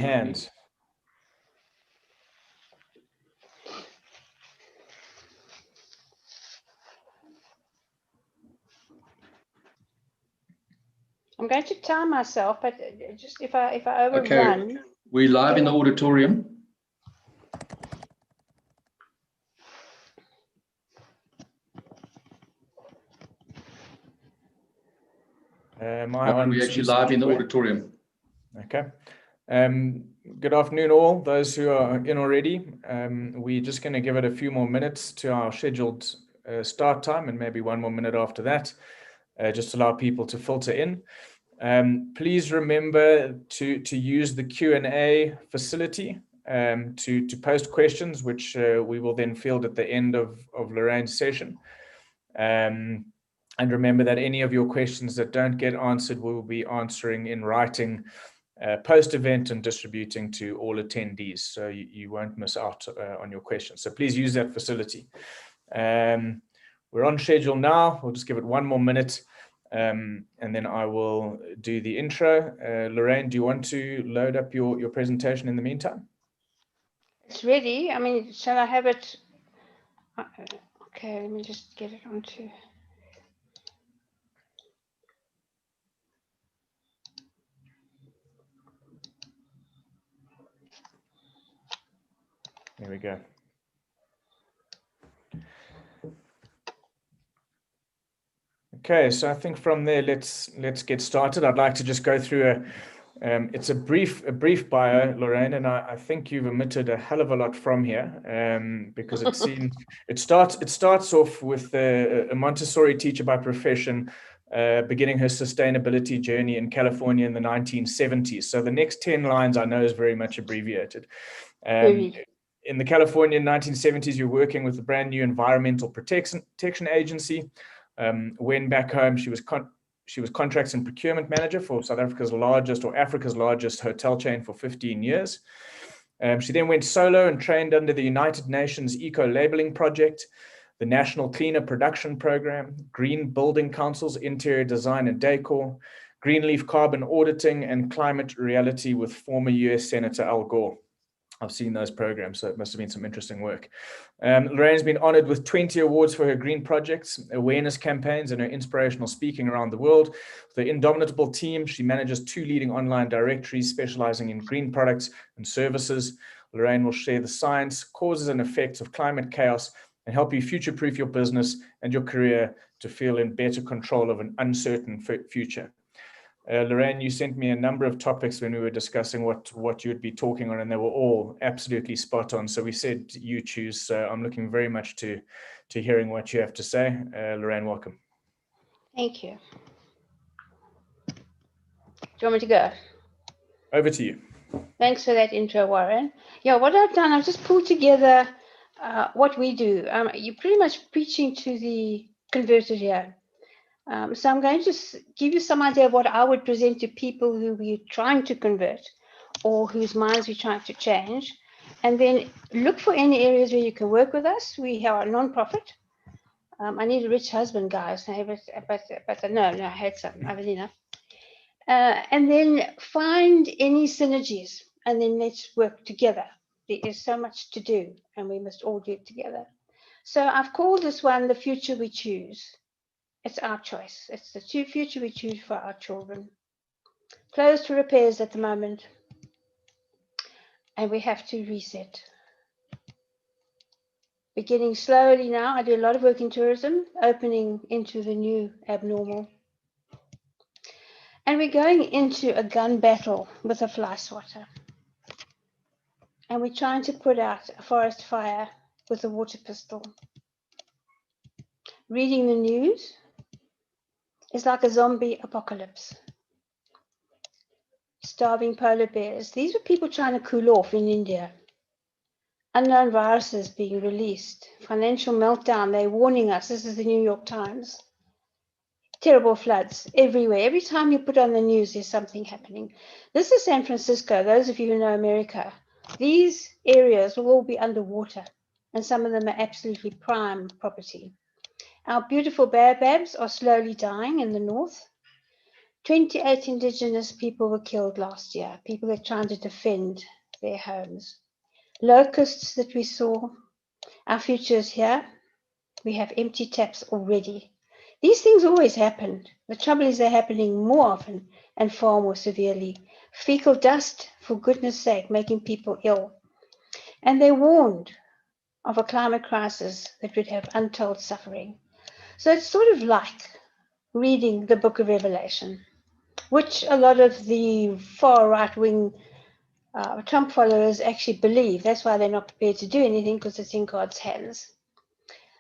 hands. I'm going to time myself, but just if I overrun. Okay, we're live in the auditorium. We're actually live in the auditorium. Okay. Good afternoon, all those who are in already. We're just going to give it a few more minutes to our scheduled start time, and maybe one more minute after that, just to allow people to filter in. Please remember to use the Q&A facility to post questions, which we will then field at the end of Lorraine's session. And remember that any of your questions that don't get answered, we will be answering in writing post-event and distributing to all attendees, so you won't miss out on your questions. So please use that facility. We're on schedule now. We'll just give it one more minute, and then I will do the intro. Lorraine, do you want to load up your presentation in the meantime? It's ready. I mean, shall I have it? Okay, let me just get it onto. There we go. Okay, so I think from there, let's get started. I'd like to just go through it's a brief bio, Lorraine, and I think you've omitted a hell of a lot from here, because it starts off with a Montessori teacher by profession, beginning her sustainability journey in California in the 1970s. So the next 10 lines I know is very much abbreviated. In the California 1970s, you're working with a brand new environmental protection agency. When back home, she was contracts and procurement manager for South Africa's largest, or Africa's largest, hotel chain for 15 years. She then went solo and trained under the United Nations Eco-Labeling Project, the National Cleaner Production Program, Green Building Council's Interior Design and Decor, Greenleaf Carbon Auditing, and Climate Reality with former US Senator Al Gore. I've seen those programs, so it must have been some interesting work. Lorraine's been honored with 20 awards for her green projects, awareness campaigns, and her inspirational speaking around the world. With the indomitable team, she manages 2 leading online directories specializing in green products and services. Lorraine will share the science, causes, and effects of climate chaos and help you future-proof your business and your career to feel in better control of an uncertain future. Lorraine, you sent me a number of topics when we were discussing what you'd be talking on, and they were all absolutely spot on. So we said you choose. So I'm looking very much to hearing what you have to say. Lorraine, welcome. Thank you. Do you want me to go? Over to you. Thanks for that intro, Warren. Yeah, what I've done, I've just pulled together what we do. You're pretty much preaching to the converted here. So I'm going to give you some idea of what I would present to people who we're trying to convert or whose minds we're trying to change. And then look for any areas where you can work with us. We are a non-profit. I need a rich husband, guys. But no, I had some. I have enough. And then find any synergies, and then let's work together. There is so much to do, and we must all do it together. So I've called this one The Future We Choose. It's our choice. It's the future we choose for our children. Closed for repairs at the moment, and we have to reset. Beginning slowly now. I do a lot of work in tourism, opening into the new abnormal. And we're going into a gun battle with a fly swatter. And we're trying to put out a forest fire with a water pistol. Reading the news is like a zombie apocalypse. Starving polar bears. These were people trying to cool off in India. Unknown viruses being released. Financial meltdown. They're warning us. This is the New York Times. Terrible floods everywhere. Every time you put on the news, there's something happening. This is San Francisco. Those of you who know America, these areas will all be underwater, and some of them are absolutely prime property. Our beautiful baobabs are slowly dying in the north. 28 indigenous people were killed last year, people that are trying to defend their homes. Locusts that we saw, our future is here. We have empty taps already. These things always happen. The trouble is they're happening more often and far more severely. Fecal dust, for goodness sake, making people ill. And they warned of a climate crisis that would have untold suffering. So it's sort of like reading the book of Revelation, which a lot of the far right-wing Trump followers actually believe. That's why they're not prepared to do anything, because it's in God's hands.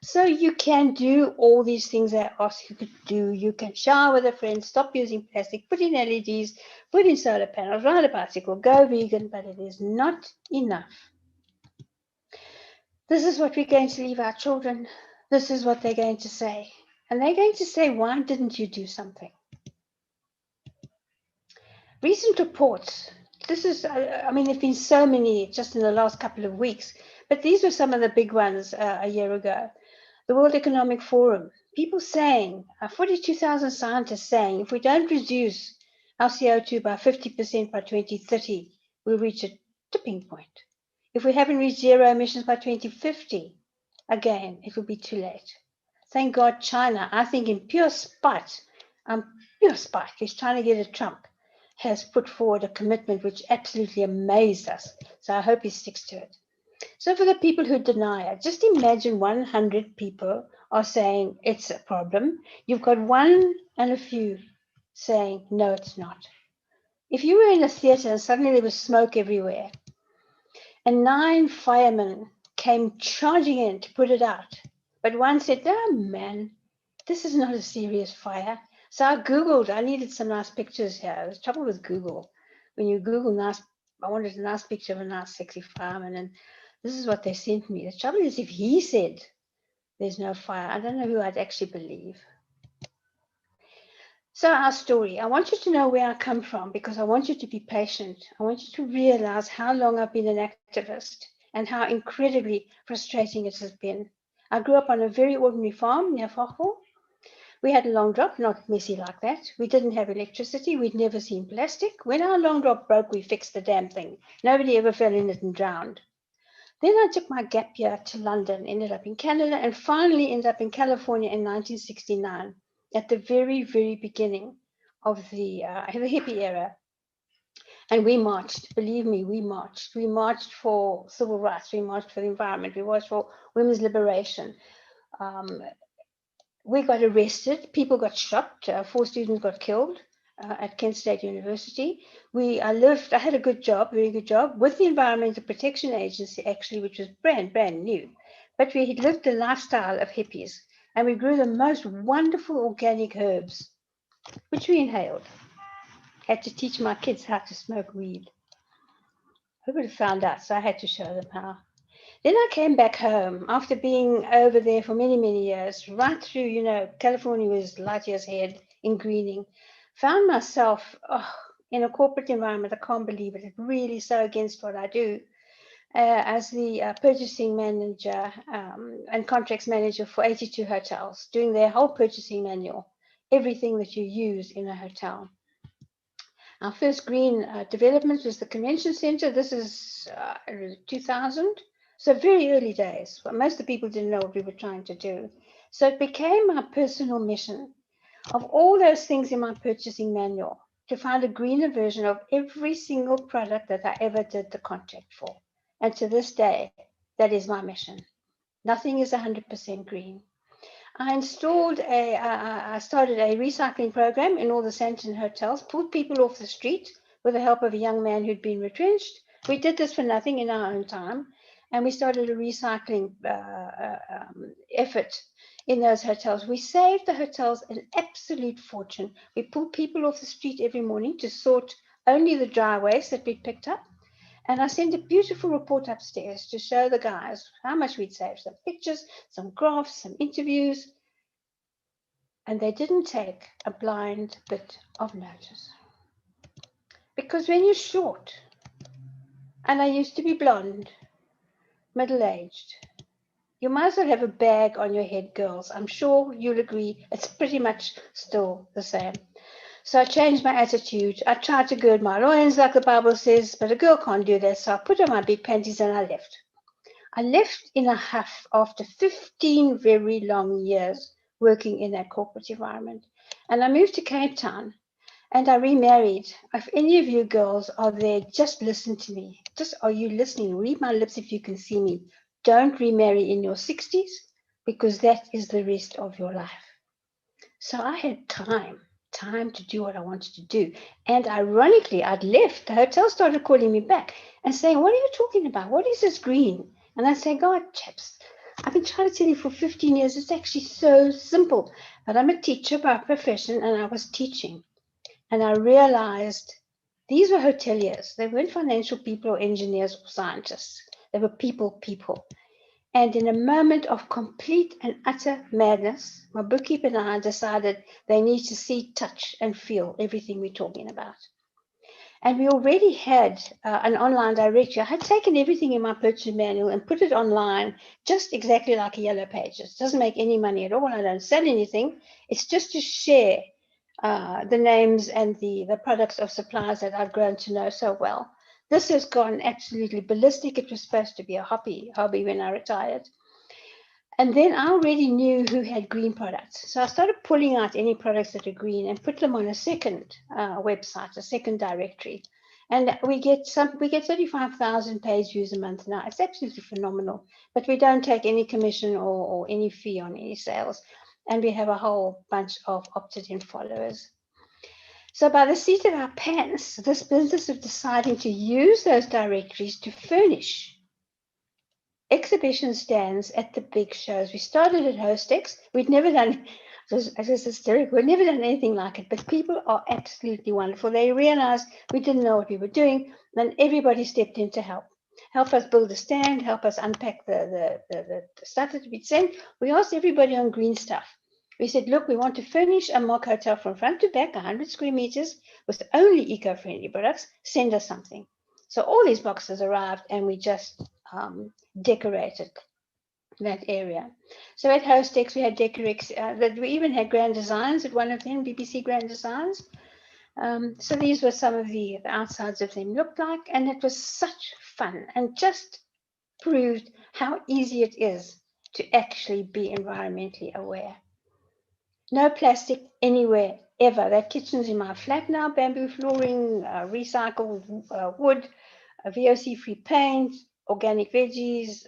So you can do all these things I asked you to do. You can shower with a friend, stop using plastic, put in LEDs, put in solar panels, ride a bicycle, go vegan, but it is not enough. This is what we're going to leave our children. This is what they're going to say. And they're going to say, why didn't you do something? Recent reports, this is, I mean, there have been so many just in the last couple of weeks, but these were some of the big ones a year ago. The World Economic Forum, people saying, 42,000 scientists saying, if we don't reduce our CO2 by 50% by 2030, we'll reach a tipping point. If we haven't reached zero emissions by 2050, again, it will be too late. Thank God China, I think in pure spite, he's trying to get a Trump, has put forward a commitment which absolutely amazed us. So I hope he sticks to it. So for the people who deny it, just imagine 100 people are saying it's a problem. You've got one and a few saying, no, it's not. If you were in a theater and suddenly there was smoke everywhere, and 9 firemen came charging in to put it out, but one said, oh man, this is not a serious fire. So I Googled, I needed some nice pictures here. There's trouble with Google. When you Google nice, I wanted a nice picture of a nice sexy fireman, and this is what they sent me. The trouble is if he said there's no fire, I don't know who I'd actually believe. So our story, I want you to know where I come from because I want you to be patient. I want you to realize how long I've been an activist and how incredibly frustrating it has been. I grew up on a very ordinary farm near Fachel. We had a long drop, not messy like that. We didn't have electricity. We'd never seen plastic. When our long drop broke, we fixed the damn thing. Nobody ever fell in it and drowned. Then I took my gap year to London, ended up in Canada, and finally ended up in California in 1969, at the very, very beginning of the hippie era. And we marched, believe me, we marched. We marched for civil rights. We marched for the environment. We marched for women's liberation. We got arrested. People got shot. 4 students got killed at Kent State University. I had a good job, very good job, with the Environmental Protection Agency, actually, which was brand new. But we had lived the lifestyle of hippies, and we grew the most wonderful organic herbs, which we inhaled. Had to teach my kids how to smoke weed. Who would have found out? So I had to show them how. Then I came back home after being over there for many, many years, right through, California was light years ahead in greening. Found myself in a corporate environment. I can't believe it. It's really so against what I do as the purchasing manager and contracts manager for 82 hotels, doing their whole purchasing manual, everything that you use in a hotel. Our first green development was the convention center. This is 2000. So very early days. Most of the people didn't know what we were trying to do. So it became my personal mission of all those things in my purchasing manual to find a greener version of every single product that I ever did the contract for. And to this day, that is my mission. Nothing is 100% green. I started a recycling program in all the Santon hotels, pulled people off the street with the help of a young man who'd been retrenched. We did this for nothing in our own time. And we started a recycling effort in those hotels. We saved the hotels an absolute fortune. We pulled people off the street every morning to sort only the dry waste that we'd picked up. And I sent a beautiful report upstairs to show the guys how much we'd saved. Some pictures, some graphs, some interviews. And they didn't take a blind bit of notice. Because when you're short, and I used to be blonde, middle-aged, you might as well have a bag on your head, girls. I'm sure you'll agree it's pretty much still the same. So I changed my attitude. I tried to gird my loins like the Bible says, but a girl can't do that. So I put on my big panties and I left. I left in a huff after 15 very long years working in that corporate environment. And I moved to Cape Town and I remarried. If any of you girls are there, just listen to me. Just are you listening? Read my lips if you can see me. Don't remarry in your 60s because that is the rest of your life. So I had time to do what I wanted to do. And ironically, I'd left. The hotel started calling me back and saying, what are you talking about? What is this green? And I say, God, chaps, I've been trying to tell you for 15 years. It's actually so simple. But I'm a teacher by profession and I was teaching. And I realized these were hoteliers. They weren't financial people or engineers or scientists. They were people. And in a moment of complete and utter madness, my bookkeeper and I decided they need to see, touch, and feel everything we're talking about. And we already had an online directory. I had taken everything in my purchase manual and put it online, just exactly like a Yellow Pages. It doesn't make any money at all. I don't sell anything. It's just to share the names and the products of suppliers that I've grown to know so well. This has gone absolutely ballistic. It was supposed to be a hobby when I retired. And then I already knew who had green products. So I started pulling out any products that are green and put them on a second website, a second directory. And we get 35,000 page views a month now. It's absolutely phenomenal. But we don't take any commission or any fee on any sales. And we have a whole bunch of opted-in followers. So by the seat of our pants, this business of deciding to use those directories to furnish exhibition stands at the big shows. We started at Hostex. We'd never done, it was hysterical. We'd never done anything like it, but people are absolutely wonderful. They realized we didn't know what we were doing, and everybody stepped in to help us build a stand, help us unpack the stuff that we'd sent. We asked everybody on green stuff. We said, look, we want to furnish a mock hotel from front to back, 100 square meters, with only eco-friendly products. Send us something. So all these boxes arrived, and we just decorated that area. So at Hostex, we had Decorex, that we even had Grand Designs at one of them, BBC Grand Designs. So these were some of the outsides of them looked like, and it was such fun and just proved how easy it is to actually be environmentally aware. No plastic anywhere, ever. That kitchen's in my flat now, bamboo flooring, recycled wood, VOC-free paint, organic veggies,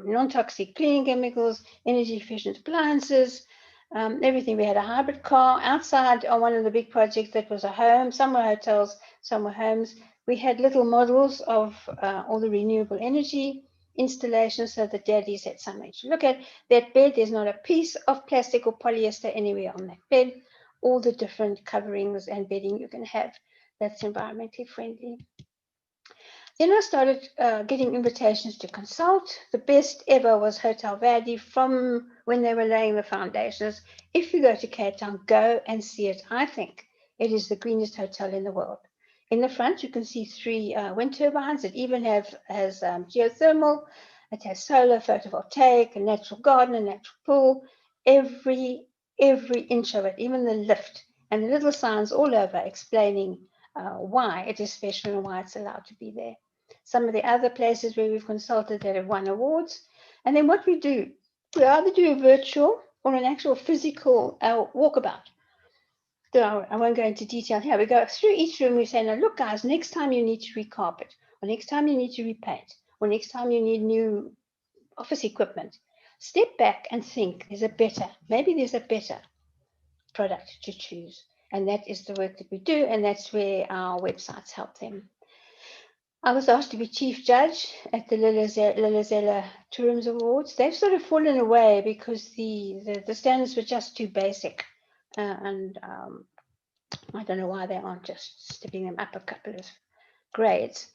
non-toxic cleaning chemicals, energy-efficient appliances, everything. We had a hybrid car outside on one of the big projects that was a home. Some were hotels, some were homes. We had little models of all the renewable energy installations so the daddies had something to look at. That bed, there's not a piece of plastic or polyester anywhere on that bed. All the different coverings and bedding you can have that's environmentally friendly. Then I started getting invitations to consult. The best ever was Hotel Verde from when they were laying the foundations. If you go to Cape Town, go and see it. I think it is the greenest hotel in the world. In the front, you can see 3 wind turbines. It even has geothermal. It has solar, photovoltaic, a natural garden, a natural pool. Every inch of it, even the lift, and the little signs all over explaining why it is special and why it's allowed to be there. Some of the other places where we've consulted that have won awards. And then what we do, we either do a virtual or an actual physical walkabout. So I won't go into detail here. We go through each room. We say, now look, guys, next time you need to recarpet, or next time you need to repaint, or next time you need new office equipment, step back and think maybe there's a better product to choose. And that is the work that we do. And that's where our websites help them. I was asked to be chief judge at the Lilizela Tourism Awards. They've sort of fallen away because the standards were just too basic. And I don't know why they aren't just stepping them up a couple of grades.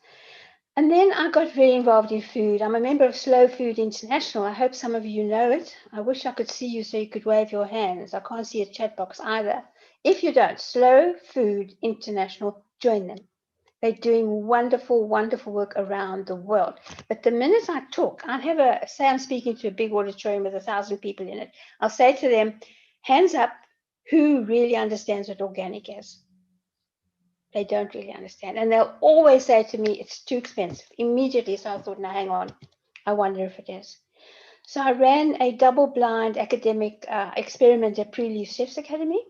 And then I got very involved in food. I'm a member of Slow Food International. I hope some of you know it. I wish I could see you so you could wave your hands. I can't see a chat box either. If you don't, Slow Food International, join them. They're doing wonderful, wonderful work around the world. But the minute I talk, say I'm speaking to a big auditorium with 1,000 people in it. I'll say to them, hands up, who really understands what organic is. They don't really understand. And they'll always say to me, it's too expensive. Immediately, so I thought, now hang on, I wonder if it is. So I ran a double-blind academic experiment at Pre-Leaf Chefs Academy.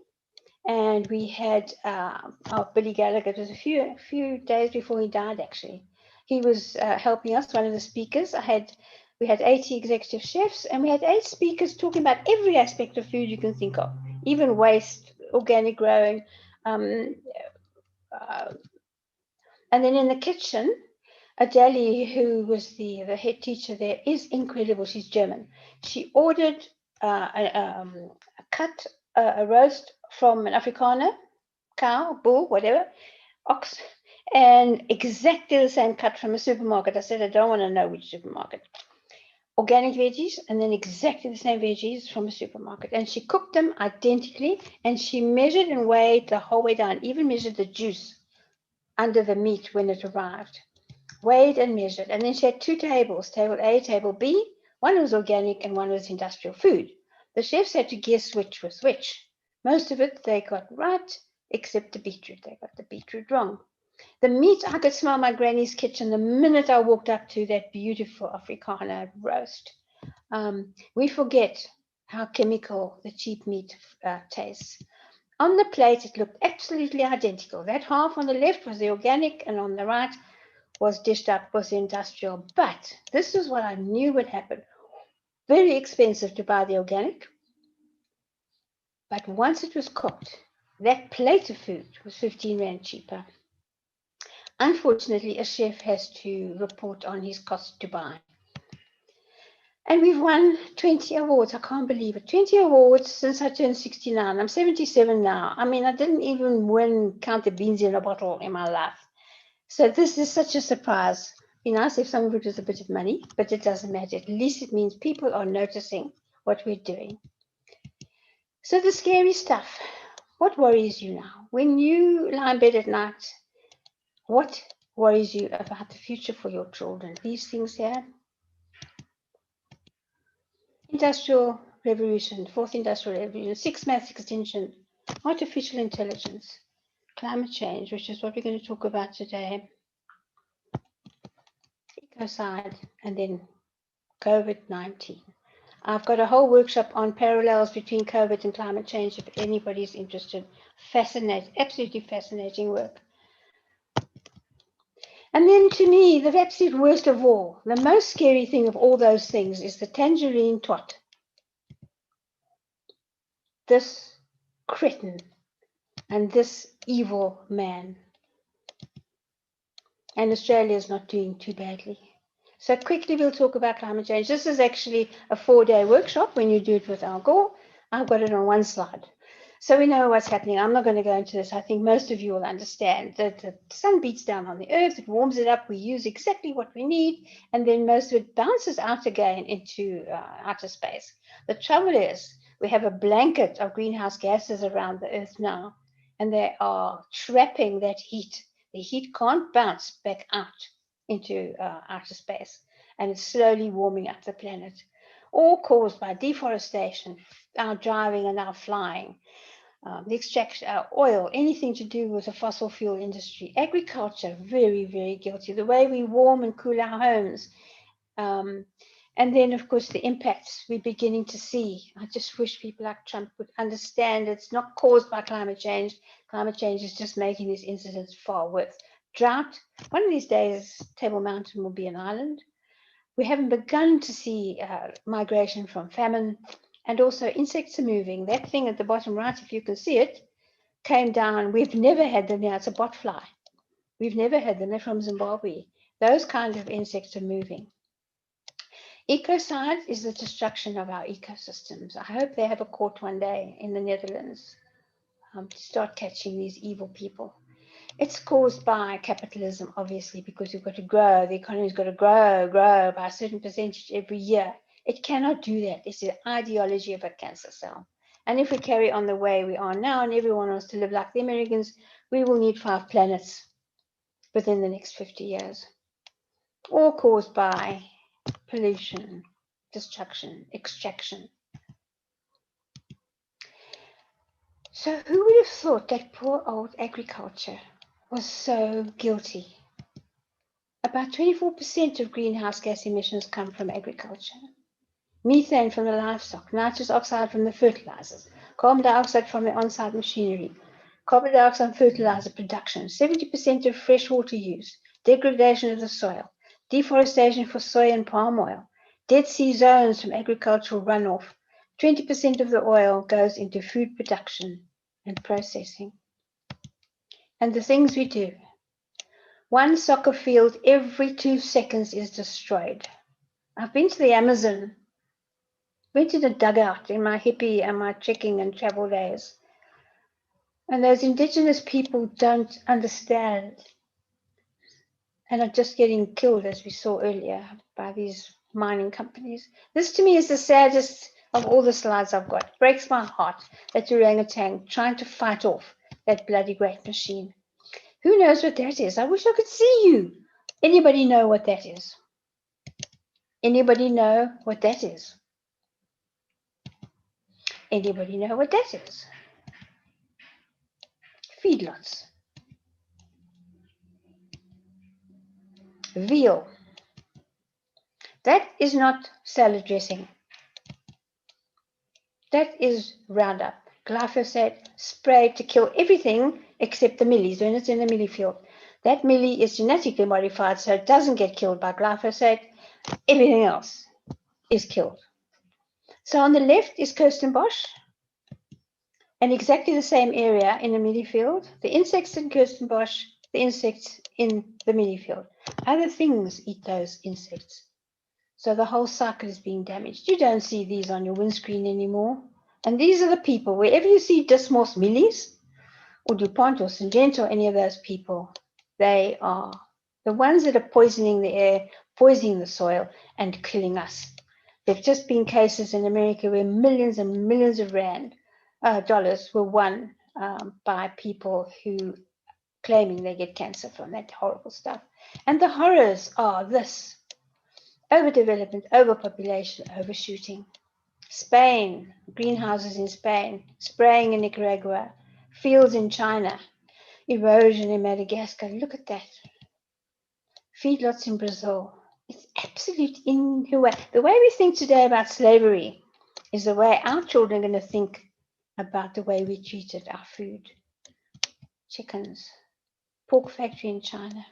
And we had our Billy Gallagher, it was a few days before he died, actually. He was helping us, one of the speakers. We had 80 executive chefs, and we had 8 speakers talking about every aspect of food you can think of, even waste, organic growing. And then in the kitchen, Adele, who was the head teacher there, is incredible. She's German. She ordered a roast from an Afrikaner, cow, bull, whatever, ox, and exactly the same cut from a supermarket. I said, I don't want to know which supermarket. Organic veggies, and then exactly the same veggies from a supermarket. And she cooked them identically, and she measured and weighed the whole way down, even measured the juice under the meat when it arrived. Weighed and measured. And then she had 2 tables, table A, table B. One was organic and one was industrial food. The chefs had to guess which was which. Most of it they got right, except the beetroot. They got the beetroot wrong. The meat, I could smell my granny's kitchen the minute I walked up to that beautiful Afrikaner roast. We forget how chemical the cheap meat tastes. On the plate, it looked absolutely identical. That half on the left was the organic, and on the right was dished up was the industrial. But this is what I knew would happen. Very expensive to buy the organic. But once it was cooked, that plate of food was 15 Rand cheaper. Unfortunately, a chef has to report on his cost to buy. And we've won 20 awards. I can't believe it. 20 awards since I turned 69. I'm 77 now. I mean, I didn't even win count the beans in a bottle in my life. So this is such a surprise. It'd be nice if some of it was a bit of money, but it doesn't matter. At least it means people are noticing what we're doing. So the scary stuff. What worries you now? When you lie in bed at night, what worries you about the future for your children? These things here. Industrial revolution, fourth industrial revolution, 6th mass extinction, artificial intelligence, climate change, which is what we're going to talk about today, ecocide, and then COVID-19. I've got a whole workshop on parallels between COVID and climate change if anybody's interested. Fascinating, absolutely fascinating work. And then to me, the absolute worst of all, the most scary thing of all those things is the tangerine twat. This cretin and this evil man. And Australia is not doing too badly. So quickly we'll talk about climate change. This is actually a 4-day workshop when you do it with Al Gore. I've got it on one slide. So we know what's happening. I'm not going to go into this. I think most of you will understand that the sun beats down on the earth, it warms it up, we use exactly what we need, and then most of it bounces out again into outer space. The trouble is we have a blanket of greenhouse gases around the earth now, and they are trapping that heat. The heat can't bounce back out into outer space, and it's slowly warming up the planet, all caused by deforestation, our driving and our flying, the extraction of oil, anything to do with the fossil fuel industry, agriculture, very, very guilty, the way we warm and cool our homes. And then, of course, the impacts we're beginning to see. I just wish people like Trump would understand it's not caused by climate change. Climate change is just making these incidents far worse. Drought, one of these days, Table Mountain will be an island. We haven't begun to see migration from famine, and also insects are moving. That thing at the bottom right, if you can see it, came down. We've never had them here. It's a botfly. We've never had them. They're from Zimbabwe. Those kind of insects are moving. Ecocide is the destruction of our ecosystems. I hope they have a court one day in the Netherlands to start catching these evil people. It's caused by capitalism, obviously, because you've got to grow. The economy's got to grow by a certain percentage every year. It cannot do that. It's the ideology of a cancer cell. And if we carry on the way we are now and everyone wants to live like the Americans, we will need 5 planets within the next 50 years. All caused by pollution, destruction, extraction. So who would have thought that poor old agriculture was so guilty? About 24% of greenhouse gas emissions come from agriculture. Methane from the livestock, nitrous oxide from the fertilizers, carbon dioxide from the on-site machinery, carbon dioxide fertilizer production, 70% of freshwater use, degradation of the soil, deforestation for soy and palm oil, Dead Sea zones from agricultural runoff. 20% of the oil goes into food production and processing. And the things we do. One soccer field every 2 seconds is destroyed. I've been to the Amazon, went to the dugout in my hippie and my trekking and travel days. And those indigenous people don't understand and are just getting killed, as we saw earlier, by these mining companies. This to me is the saddest of all the slides I've got. It breaks my heart that orangutan trying to fight off that bloody great machine. Who knows what that is? I wish I could see you. Anybody know what that is? Anybody know what that is? Anybody know what that is? Feedlots. Veal. That is not salad dressing. That is Roundup. Glyphosate sprayed to kill everything except the millies when it's in the millie field. That millie is genetically modified so it doesn't get killed by glyphosate. Everything else is killed. So on the left is Kirstenbosch, and exactly the same area in the millie field. The insects in Kirstenbosch, the insects in the millie field. Other things eat those insects. So the whole cycle is being damaged. You don't see these on your windscreen anymore. And these are the people, wherever you see Dismos Millies or DuPont or Syngenta or any of those people, they are the ones that are poisoning the air, poisoning the soil, and killing us. There have just been cases in America where millions and millions of dollars were won by people who claiming they get cancer from that horrible stuff. And the horrors are this: overdevelopment, overpopulation, overshooting. Spain, greenhouses in Spain, spraying in Nicaragua, fields in China, erosion in Madagascar. Look at that. Feedlots in Brazil. It's absolute inhumane. The way we think today about slavery is the way our children are going to think about the way we treated our food. Chickens, pork factory in China.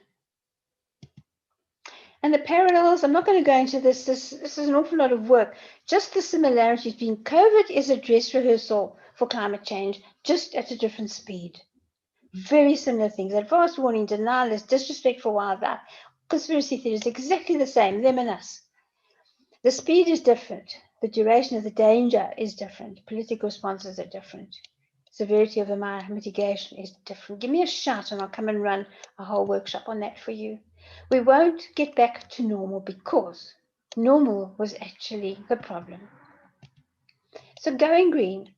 And the parallels, I'm not going to go into this. This is an awful lot of work. Just the similarities between COVID is a dress rehearsal for climate change, just at a different speed. Very similar things. Advanced warning, denialist, disrespect for wildlife, conspiracy theories, exactly the same, them and us. The speed is different. The duration of the danger is different. Political responses are different. Severity of the mitigation is different. Give me a shout and I'll come and run a whole workshop on that for you. We won't get back to normal because normal was actually the problem. So going green,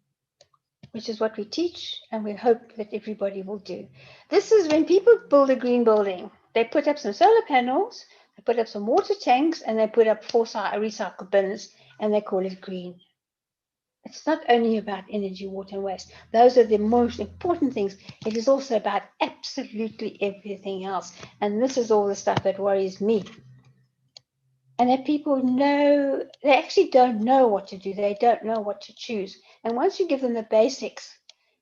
which is what we teach and we hope that everybody will do. This is when people build a green building. They put up some solar panels, they put up some water tanks, and they put up 4 recycle bins, and they call it green. It's not only about energy, water, and waste. Those are the most important things. It is also about absolutely everything else. And this is all the stuff that worries me. And that people know, they actually don't know what to do. They don't know what to choose. And once you give them the basics,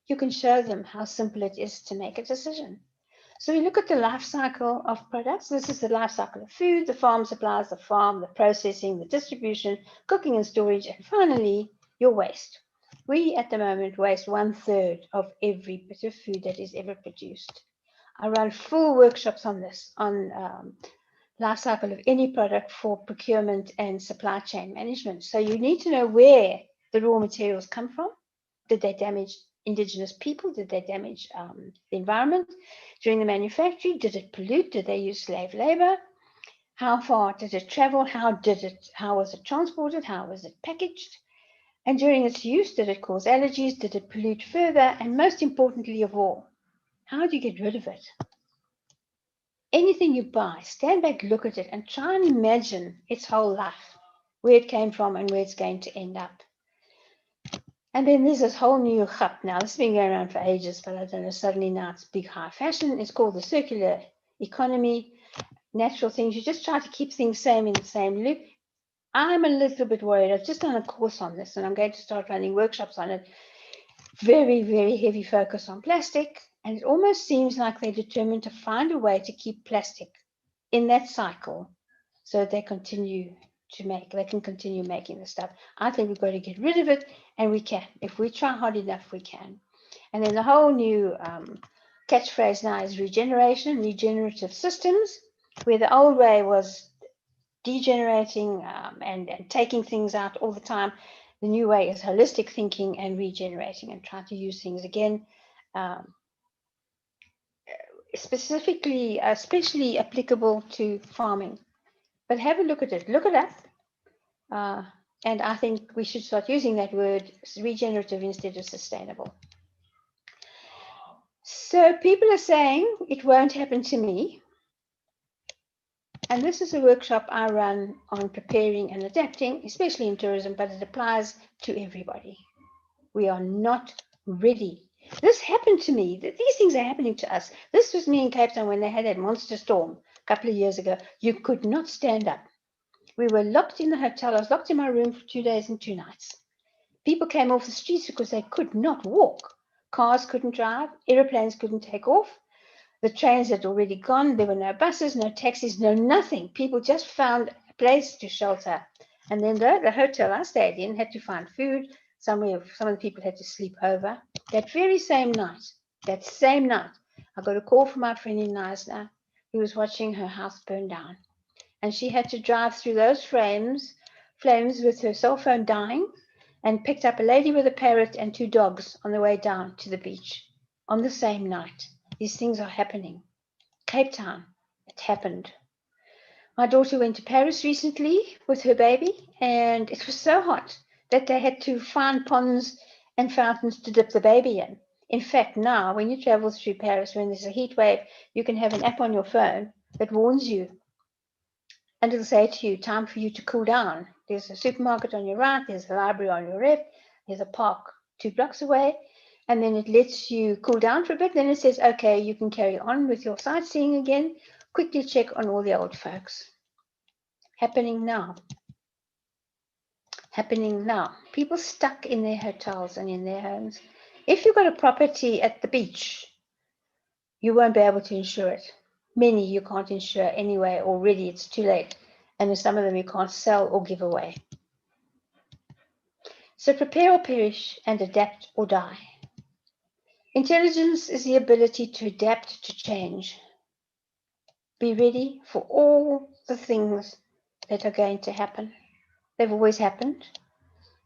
you can show them how simple it is to make a decision. So we look at the life cycle of products. This is the life cycle of food, the farm supplies, the farm, the processing, the distribution, cooking and storage, and finally, your waste. We, at the moment, waste 1/3 of every bit of food that is ever produced. I run full workshops on this, on life cycle of any product for procurement and supply chain management. So you need to know where the raw materials come from. Did they damage indigenous people? Did they damage the environment during the manufacturing? Did it pollute? Did they use slave labor? How far did it travel? How was it transported? How was it packaged? And during its use, did it cause allergies? Did it pollute further? And most importantly of all, how do you get rid of it? Anything you buy, stand back, look at it, and try and imagine its whole life, where it came from and where it's going to end up. And then there's this whole new chap now. This has been going around for ages, but I don't know, suddenly now it's big high fashion. It's called the circular economy, natural things. You just try to keep things same in the same loop. I'm a little bit worried. I've just done a course on this and I'm going to start running workshops on it. Very, very heavy focus on plastic. And it almost seems like they're determined to find a way to keep plastic in that cycle so they can continue making the stuff. I think we've got to get rid of it, and we can. If we try hard enough, we can. And then the whole new catchphrase now is regeneration, regenerative systems, where the old way was degenerating and taking things out all the time. The new way is holistic thinking and regenerating and trying to use things again, especially applicable to farming. But have a look at it. Look it up. And I think we should start using that word regenerative instead of sustainable. So people are saying it won't happen to me. And this is a workshop I run on preparing and adapting, especially in tourism, but it applies to everybody. We are not ready. This happened to me. These things are happening to us. This was me in Cape Town when they had that monster storm a couple of years ago. You could not stand up. We were locked in the hotel. I was locked in my room for 2 days and 2 nights. People came off the streets because they could not walk. Cars couldn't drive. Aeroplanes couldn't take off. The trains had already gone. There were no buses, no taxis, no nothing. People just found a place to shelter. And then the hotel I stayed in had to find food. Some of the people had to sleep over. That same night, I got a call from my friend in Knysna who was watching her house burn down. And she had to drive through those flames with her cell phone dying, and picked up a lady with a parrot and 2 dogs on the way down to the beach on the same night. These things are happening. Cape Town, it happened. My daughter went to Paris recently with her baby, and it was so hot that they had to find ponds and fountains to dip the baby in. In fact, now when you travel through Paris, when there's a heat wave, you can have an app on your phone that warns you. And it'll say to you, time for you to cool down. There's a supermarket on your right, there's a library on your left, there's a park 2 blocks away, and then it lets you cool down for a bit. Then it says, okay, you can carry on with your sightseeing again. Quickly check on all the old folks. Happening now. Happening now. People stuck in their hotels and in their homes. If you've got a property at the beach, you won't be able to insure it. Many you can't insure anyway. Already it's too late. And some of them you can't sell or give away. So prepare or perish and adapt or die. Intelligence is the ability to adapt to change. Be ready for all the things that are going to happen. They've always happened.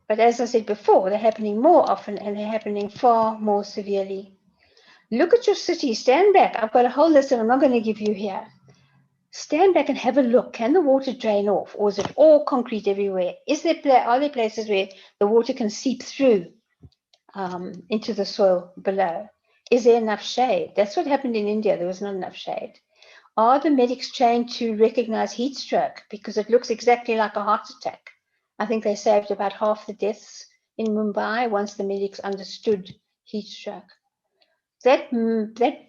But as I said before, they're happening more often and they're happening far more severely. Look at your city. Stand back. I've got a whole list that I'm not going to give you here. Stand back and have a look. Can the water drain off, or is it all concrete everywhere? Are there places where the water can seep through into the soil below? Is there enough shade? That's what happened in India. There was not enough shade. Are the medics trained to recognize heat stroke? Because it looks exactly like a heart attack. I think they saved about half the deaths in Mumbai once the medics understood heat stroke. That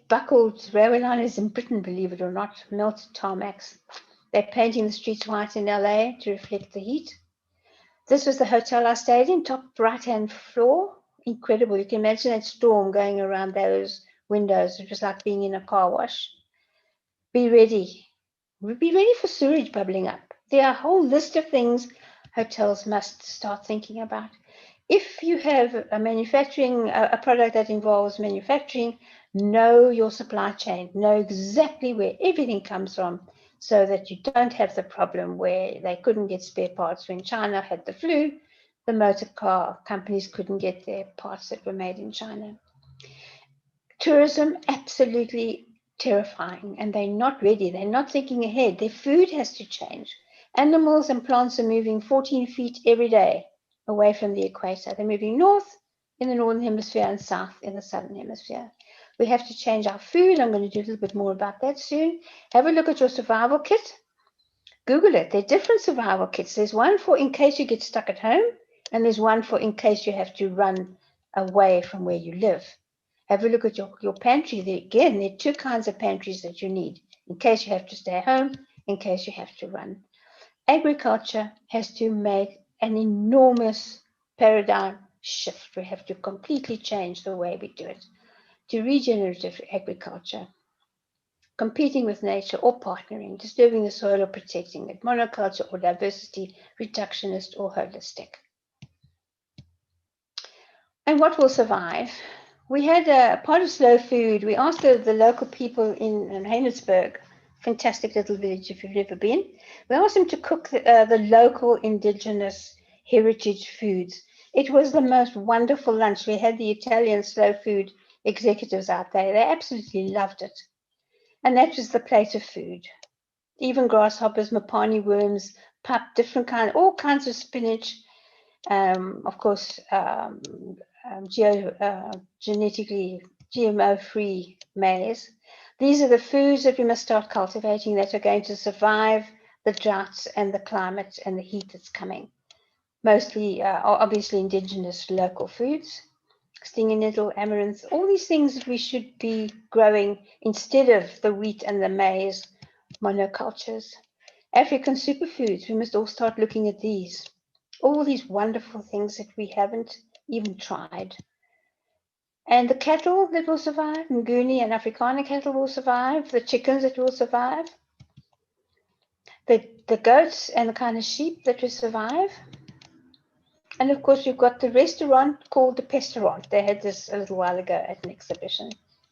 buckled railway line is in Britain, believe it or not, melted tarmacs. They're painting the streets white in LA to reflect the heat. This was the hotel I stayed in, top right-hand floor. Incredible. You can imagine that storm going around those windows. It was like being in a car wash. Be ready. Be ready for sewage bubbling up. There are a whole list of things hotels must start thinking about. If you have a product that involves manufacturing, know your supply chain, know exactly where everything comes from so that you don't have the problem where they couldn't get spare parts when China had the flu. The motor car companies couldn't get their parts that were made in China. Tourism, absolutely terrifying, and they're not ready. They're not thinking ahead. Their food has to change. Animals and plants are moving 14 feet every day away from the equator. They're moving north in the northern hemisphere and south in the southern hemisphere. We have to change our food. I'm going to do a little bit more about that soon. Have a look at your survival kit. Google it. There are different survival kits. There's one for in case you get stuck at home And there's one for in case you have to run away from where you live. Have a look at your pantry. There are 2 kinds of pantries that you need in case you have to stay home, in case you have to run. Agriculture has to make an enormous paradigm shift. We have to completely change the way we do it to regenerative agriculture, competing with nature or partnering, disturbing the soil or protecting it, monoculture or diversity, reductionist or holistic. And what will survive? We had a part of Slow Food. We asked the local people in Heinesberg, fantastic little village if you've never been. We asked them to cook the local indigenous heritage foods. It was the most wonderful lunch. We had the Italian Slow Food executives out there. They absolutely loved it. And that was the plate of food. Even grasshoppers, mapani worms, pup, different kind, all kinds of spinach. Of course, genetically GMO-free maize. These are the foods that we must start cultivating that are going to survive the droughts and the climate and the heat that's coming. Mostly, obviously, indigenous local foods, stinging nettle, amaranth, all these things that we should be growing instead of the wheat and the maize monocultures. African superfoods, we must all start looking at these. All these wonderful things that we haven't even tried. And the cattle that will survive, Nguni and Afrikaner cattle will survive, the chickens that will survive, the goats and the kind of sheep that will survive. And of course, you've got the restaurant called the Pestaurant. They had this a little while ago at an exhibition.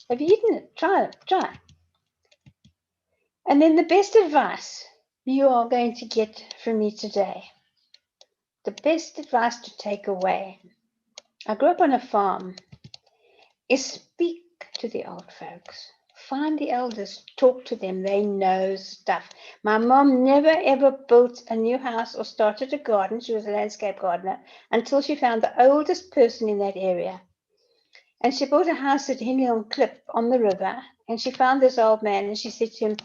Have you eaten it? Try it. Try. And then the best advice you are going to get from me today. The best advice to take away. I grew up on a farm. Is speak to the old folks. Find the elders, talk to them. They know stuff. My mom never ever built a new house or started a garden. She was a landscape gardener until she found the oldest person in that area. And she bought a house at Henley Cliff on the river. And she found this old man and she said to him,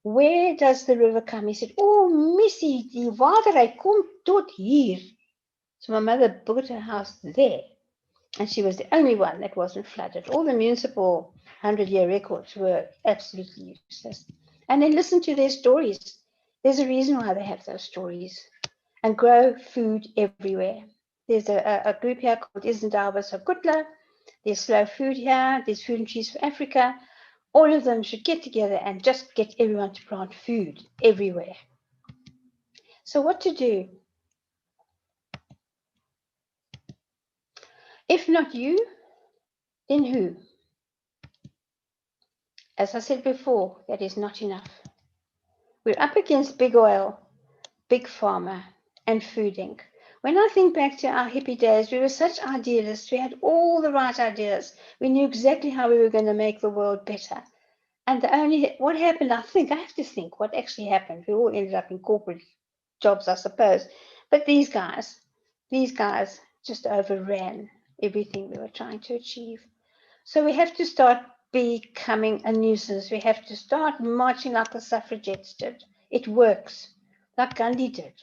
"Where does the river come?" He said, "Oh, Missy, die water, hy kom tot hier." So my mother built her house there. And she was the only one that wasn't flooded. All the municipal 100-year records were absolutely useless. And then listen to their stories. There's a reason why they have those stories. And grow food everywhere. There's a group here called Isendawa Sakutla. There's Slow Food here. There's Food and Trees for Africa. All of them should get together and just get everyone to plant food everywhere. So what to do? If not you, then who? As I said before, that is not enough. We're up against big oil, big pharma, and Food Inc. When I think back to our hippie days, we were such idealists. We had all the right ideas. We knew exactly how we were going to make the world better. And what happened, I have to think what actually happened. We all ended up in corporate jobs, I suppose. But these guys just overran everything we were trying to achieve. So we have to start becoming a nuisance. We have to start marching like the suffragettes did. It works, like Gandhi did,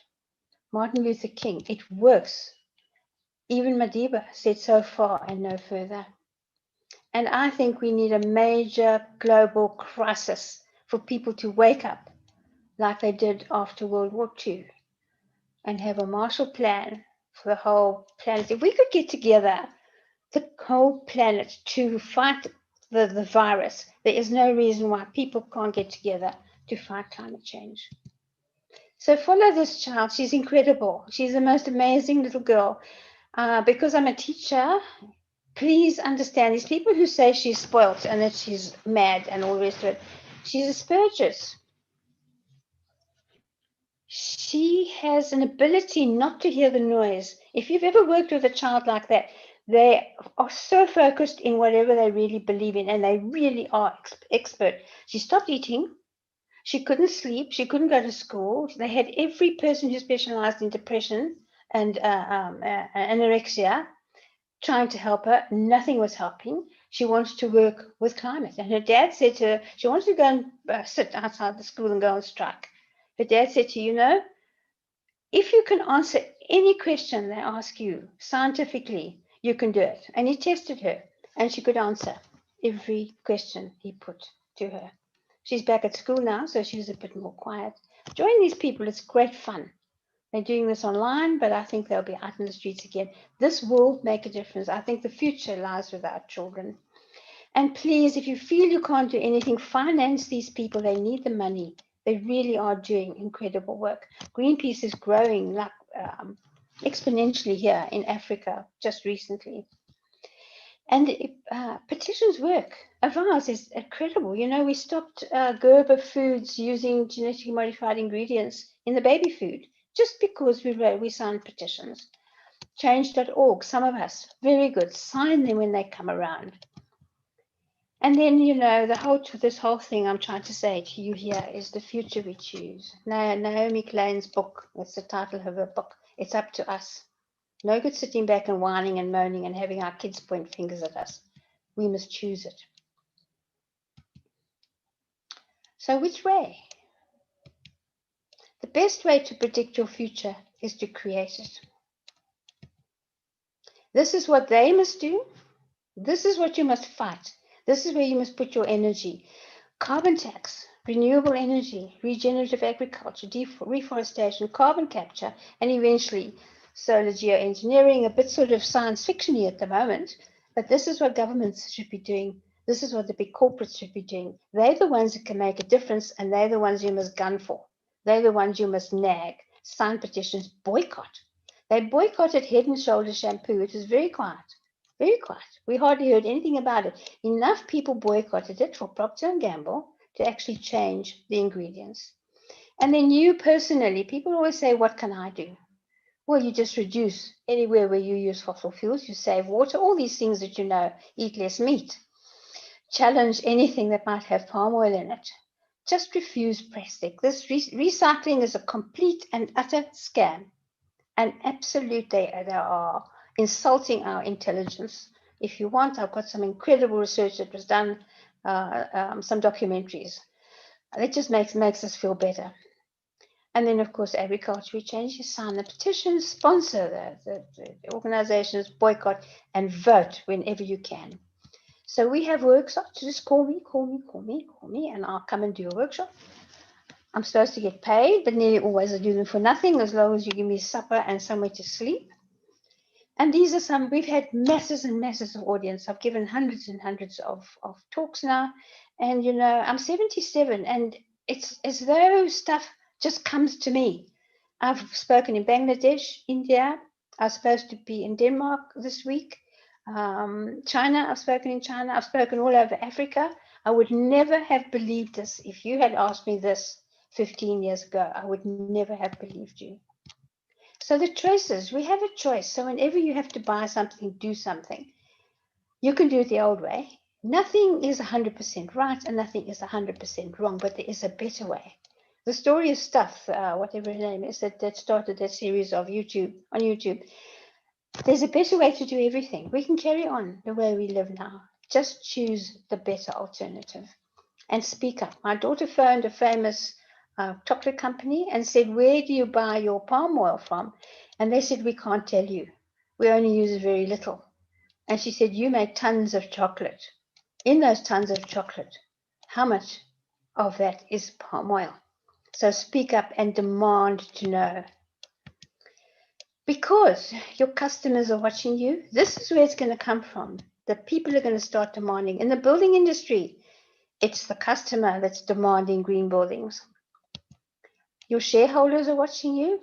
Martin Luther King. It works. Even Madiba said so far and no further. And I think we need a major global crisis for people to wake up like they did after World War II and have a Marshall Plan for the whole planet. If we could get together, the whole planet, to fight the virus, there is no reason why people can't get together to fight climate change. So follow this child. She's incredible. She's the most amazing little girl. Because I'm a teacher, please understand these people who say she's spoilt and that she's mad and all the rest of it. She's Asperger's. She has an ability not to hear the noise. If you've ever worked with a child like that, they are so focused in whatever they really believe in, and they really are expert. She stopped eating. She couldn't sleep. She couldn't go to school. They had every person who specialized in depression and anorexia trying to help her. Nothing was helping. She wanted to work with climate. And her dad said to her, she wanted to go and sit outside the school and go on strike. Her dad said to her, if you can answer any question they ask you scientifically, you can do it. And he tested her, and she could answer every question he put to her. She's back at school now, so she's a bit more quiet. Join these people, it's great fun. They're doing this online, but I think they'll be out in the streets again. This will make a difference. I think the future lies with our children. And please, if you feel you can't do anything, finance these people. They need the money. They really are doing incredible work. Greenpeace is growing like exponentially here in Africa just recently. And petitions work. Avars is incredible. You know, we stopped Gerber Foods using genetically modified ingredients in the baby food just because we signed petitions. Change.org, some of us, very good. Sign them when they come around. And then, you know, this whole thing I'm trying to say to you here is the future we choose. Naomi Klein's book, that's the title of her book. It's up to us. No good sitting back and whining and moaning and having our kids point fingers at us. We must choose it. So which way? The best way to predict your future is to create it. This is what they must do. This is what you must fight. This is where you must put your energy. Carbon tax, renewable energy, regenerative agriculture, reforestation, carbon capture, and eventually solar geoengineering, a bit sort of science fiction-y at the moment, but this is what governments should be doing. This is what the big corporates should be doing. They're the ones that can make a difference, and they're the ones you must gun for. They're the ones you must nag, sign petitions, boycott. They boycotted Head and Shoulders shampoo. It was very quiet. Very quiet. We hardly heard anything about it. Enough people boycotted it for Procter & Gamble to actually change the ingredients. And then you personally, people always say, what can I do? Well, you just reduce anywhere where you use fossil fuels, you save water, all these things that you know, eat less meat. Challenge anything that might have palm oil in it. Just refuse plastic. This recycling is a complete and utter scam. And absolute, they are insulting our intelligence. If you want, I've got some incredible research that was done, some documentaries. It just makes us feel better. And then, of course, agriculture, we change. You sign the petitions, sponsor the organizations, boycott, and vote whenever you can. So we have workshops. Just call me, and I'll come and do a workshop. I'm supposed to get paid, but nearly always I do them for nothing, as long as you give me supper and somewhere to sleep. And these are some, we've had masses and masses of audience. I've given hundreds and hundreds of talks now. And, you know, I'm 77, and it's as though stuff just comes to me. I've spoken in Bangladesh, India. I was supposed to be in Denmark this week. China, I've spoken in China. I've spoken all over Africa. I would never have believed this. If you had asked me this 15 years ago, I would never have believed you. So the choices, we have a choice. So whenever you have to buy something, do something, you can do it the old way. Nothing is 100% right and nothing is 100% wrong, but there is a better way. The story of Stuff, whatever her name is, that started that series of on YouTube. There's a better way to do everything. We can carry on the way we live now. Just choose the better alternative and speak up. My daughter phoned a famous chocolate company and said, where do you buy your palm oil from? And they said, we can't tell you. We only use very little. And she said, you make tons of chocolate. In those tons of chocolate, how much of that is palm oil? So speak up and demand to know. Because your customers are watching you, this is where it's going to come from. The people are going to start demanding. In the building industry, it's the customer that's demanding green buildings. Your shareholders are watching you.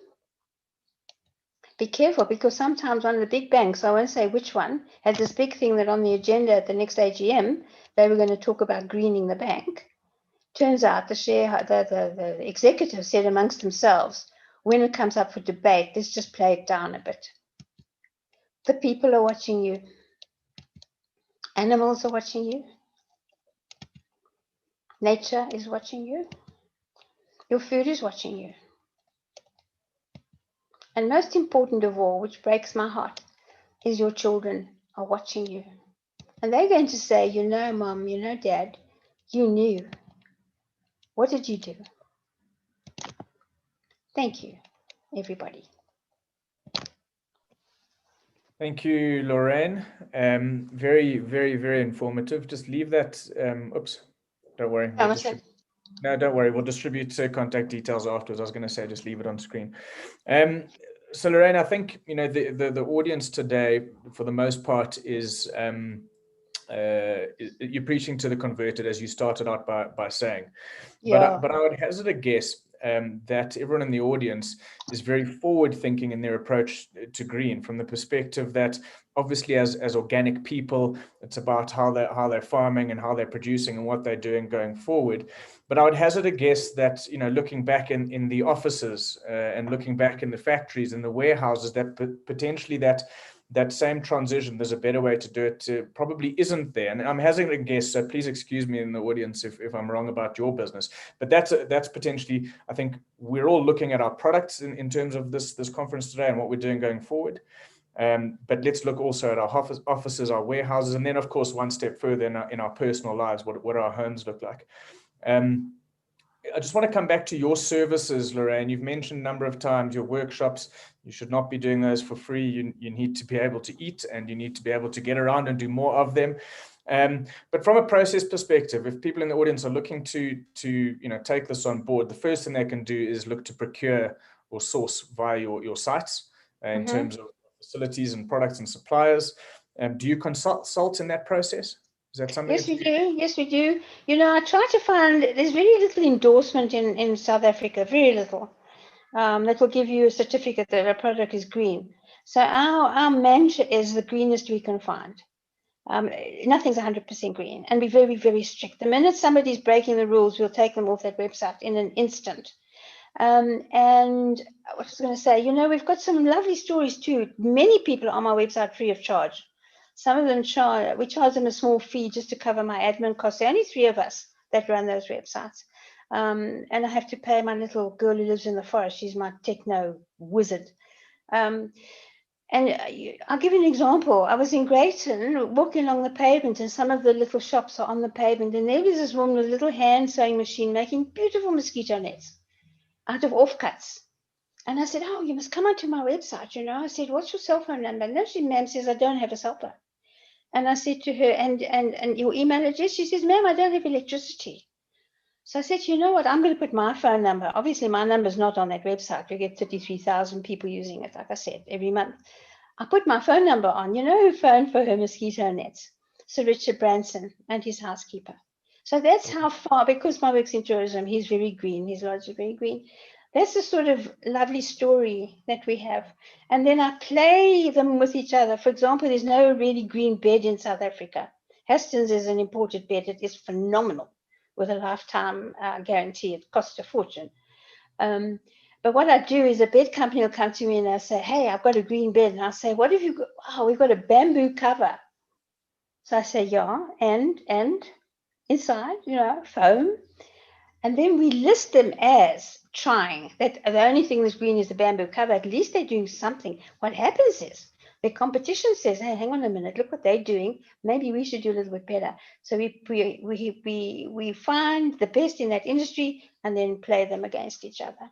Be careful, because sometimes one of the big banks, I won't say which one, had this big thing that on the agenda at the next AGM, they were going to talk about greening the bank. Turns out the executives said amongst themselves, when it comes up for debate, let's just play it down a bit. The people are watching you. Animals are watching you. Nature is watching you. Your food is watching you. And most important of all, which breaks my heart, is your children are watching you. And they're going to say, you know, Mom, you know, Dad, you knew. What did you do? Thank you, everybody. Thank you, Lorraine. Very, very, very informative. Just leave that. Oops, don't worry. We'll distribute. No, don't worry. We'll distribute contact details afterwards. I was going to say just leave it on screen. So Lorraine, I think the audience today, for the most part, is you're preaching to the converted, as you started out by saying. Yeah. But I would hazard a guess that everyone in the audience is very forward thinking in their approach to green, from the perspective that obviously as organic people, it's about how they're farming and how they're producing and what they're doing going forward. But I would hazard a guess that, looking back in the offices and looking back in the factories and the warehouses, that potentially that same transition, there's a better way to do it, probably isn't there. And I'm hazarding a guess, so please excuse me in the audience if I'm wrong about your business. But that's potentially, I think we're all looking at our products in terms of this conference today and what we're doing going forward. But let's look also at our offices, our warehouses, and then of course one step further in our personal lives, what our homes look like. I just want to come back to your services, Lorraine. You've mentioned a number of times your workshops. You should not be doing those for free. You need to be able to eat, and you need to be able to get around and do more of them. But from a process perspective, if people in the audience are looking to take this on board, the first thing they can do is look to procure or source via your sites in terms of facilities and products and suppliers. Do you consult in that process? Is that something? Yes, we do. Yes, we do. I try to find, there's very little endorsement in South Africa, very little, that will give you a certificate that a product is green. So our mantra is the greenest we can find. Nothing's 100% green, and be very, very strict. The minute somebody's breaking the rules, we'll take them off that website in an instant. And I was going to say, we've got some lovely stories too. Many people are on my website free of charge. Some of them we charge them a small fee just to cover my admin costs. There are only 3 of us that run those websites. And I have to pay my little girl who lives in the forest. She's my techno wizard. And I'll give you an example. I was in Greyton walking along the pavement, and some of the little shops are on the pavement. And there was this woman with a little hand sewing machine making beautiful mosquito nets out of offcuts. And I said, oh, you must come onto my website. I said, what's your cell phone number? And she, ma'am, says, I don't have a cell phone. And I said to her, and your email address? She says, ma'am, I don't have electricity. So I said, you know what, I'm going to put my phone number. Obviously, my number's not on that website. We get 33,000 people using it, like I said, every month. I put my phone number on. You know who phoned for her mosquito nets? Sir Richard Branson and his housekeeper. So that's how far, because my work's in tourism, he's very green. His lodge is very green. That's the sort of lovely story that we have. And then I play them with each other. For example, there's no really green bed in South Africa. Heston's is an imported bed. It is phenomenal with a lifetime guarantee. It costs a fortune. But what I do is a bed company will come to me and they'll say, hey, I've got a green bed. And I'll say, what have you got? Oh, we've got a bamboo cover. So I say, yeah, and inside, foam. And then we list them as trying. That the only thing that's green is the bamboo cover. At least they're doing something. What happens is the competition says, hey, hang on a minute, look what they're doing. Maybe we should do a little bit better. So we find the best in that industry and then play them against each other.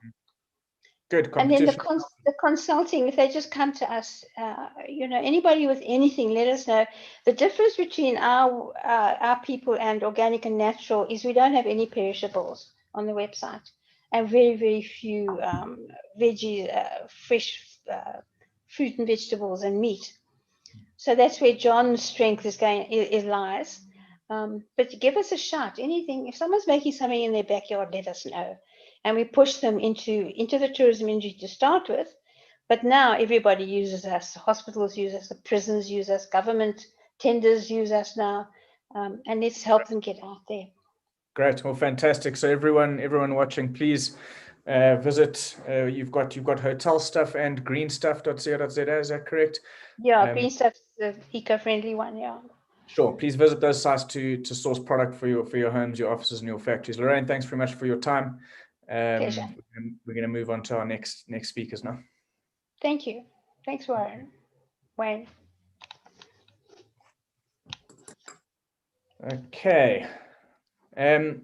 Good competition. competition. And then the consulting, if they just come to us, anybody with anything, let us know. The difference between our people and organic and natural is we don't have any perishables on the website, and very, very few veggie, fresh fruit and vegetables and meat. So that's where John's strength lies. But give us a shout. Anything, if someone's making something in their backyard, let us know. And we push them into the tourism industry to start with. But now everybody uses us. Hospitals use us, the prisons use us, government tenders use us now. And let's help them get out there. Great. Well, fantastic. So everyone watching, please visit. You've got hotel stuff and greenstuff.co.za. Is that correct? Yeah, Green Stuff's the eco-friendly one. Yeah. Sure. Please visit those sites to source product for your homes, your offices, and your factories. Lorraine, thanks very much for your time. Pleasure. We're going to move on to our next speakers now. Thank you. Thanks, Warren. Wayne. Okay. Our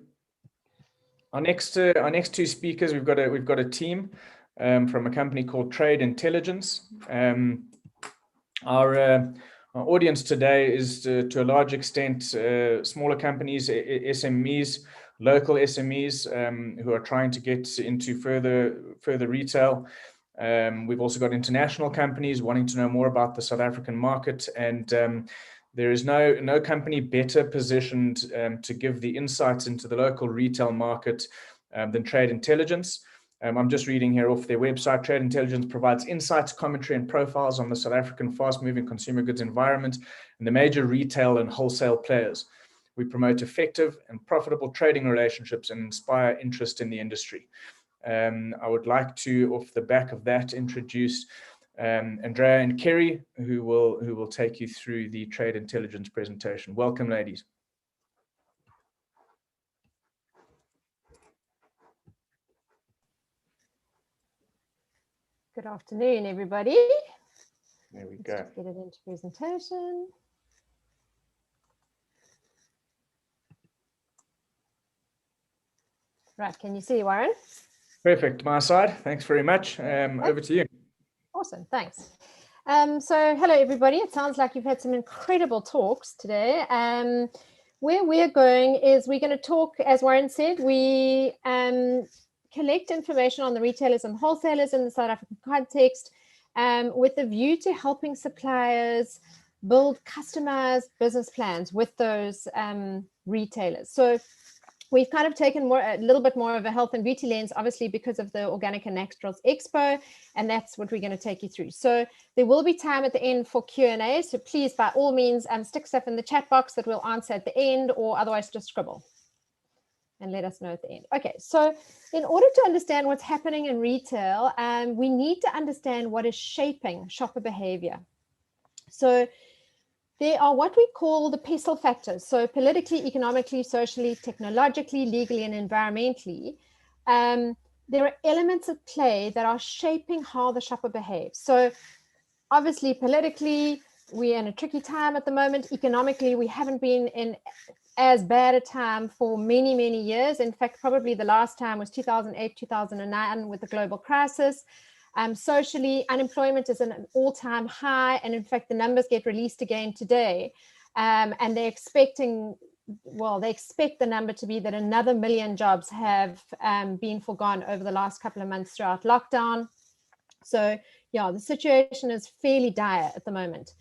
next 2 speakers, we've got a team from a company called Trade Intelligence. Our audience today is to a large extent smaller companies, SMEs, local SMEs who are trying to get into further retail. We've also got international companies wanting to know more about the South African market, and there is no company better positioned to give the insights into the local retail market than Trade Intelligence. I'm just reading here off their website. Trade Intelligence provides insights, commentary, and profiles on the South African fast-moving consumer goods environment and the major retail and wholesale players. We promote effective and profitable trading relationships and inspire interest in the industry. I would like to, off the back of that, introduce Andrea and Kerry, who will take you through the Trade Intelligence presentation. Welcome, ladies. Good afternoon, everybody. There we go. Let's get it into presentation. Right, can you see, Warren? Perfect, my side. Thanks very much. Over to you. Awesome, thanks. So hello, everybody. It sounds like you've had some incredible talks today. Where we're going is we're going to talk, as Warren said, we collect information on the retailers and wholesalers in the South African context with a view to helping suppliers build customized business plans with those retailers. So we've kind of taken a little bit more of a health and beauty lens, obviously, because of the Organic and Naturals Expo, and that's what we're going to take you through. So there will be time at the end for Q&A, so please, by all means, stick stuff in the chat box that we'll answer at the end, or otherwise just scribble and let us know at the end. Okay, so in order to understand what's happening in retail, we need to understand what is shaping shopper behavior. So there are what we call the PESTLE factors. So politically, economically, socially, technologically, legally, and environmentally, there are elements at play that are shaping how the shopper behaves. So obviously, politically, we're in a tricky time at the moment. Economically, we haven't been in as bad a time for many, many years. In fact, probably the last time was 2008, 2009 with the global crisis. Socially, unemployment is at an all-time high, and in fact, the numbers get released again today. And they're expecting, well, they expect the number to be that another 1 million jobs have been forgone over the last couple of months throughout lockdown. So yeah, the situation is fairly dire at the moment.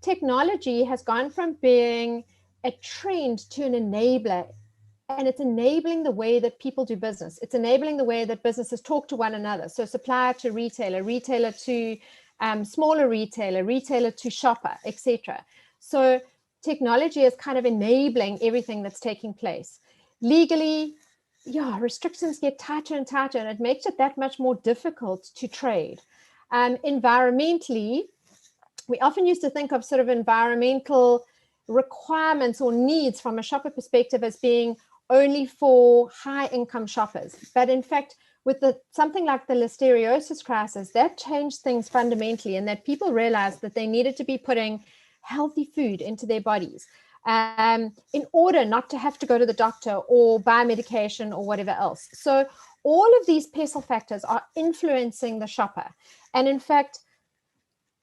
Technology has gone from being a trend to an enabler, and it's enabling the way that people do business. It's enabling the way that businesses talk to one another. So supplier to retailer, retailer to smaller retailer, retailer to shopper, etc. So technology is kind of enabling everything that's taking place. Legally, yeah, restrictions get tighter and tighter, and it makes it that much more difficult to trade. Environmentally, we often used to think of sort of environmental requirements or needs from a shopper perspective as being only for high income shoppers. But in fact, with something like the listeriosis crisis, that changed things fundamentally, and that people realized that they needed to be putting healthy food into their bodies in order not to have to go to the doctor or buy medication or whatever else. So all of these PESTLE factors are influencing the shopper. And in fact,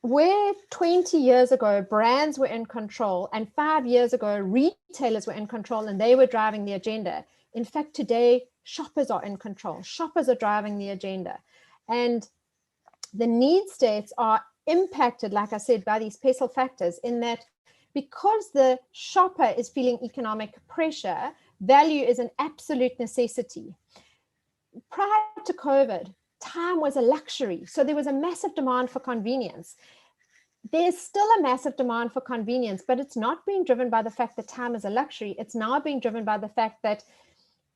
where 20 years ago brands were in control and 5 years ago retailers were in control and they were driving the agenda, in fact today shoppers are in control. Shoppers are driving the agenda, and the need states are impacted, like I said, by these PESTLE factors, in that because the shopper is feeling economic pressure, value is an absolute necessity. Prior to COVID, time was a luxury. So there was a massive demand for convenience. There's still a massive demand for convenience, but it's not being driven by the fact that time is a luxury. It's now being driven by the fact that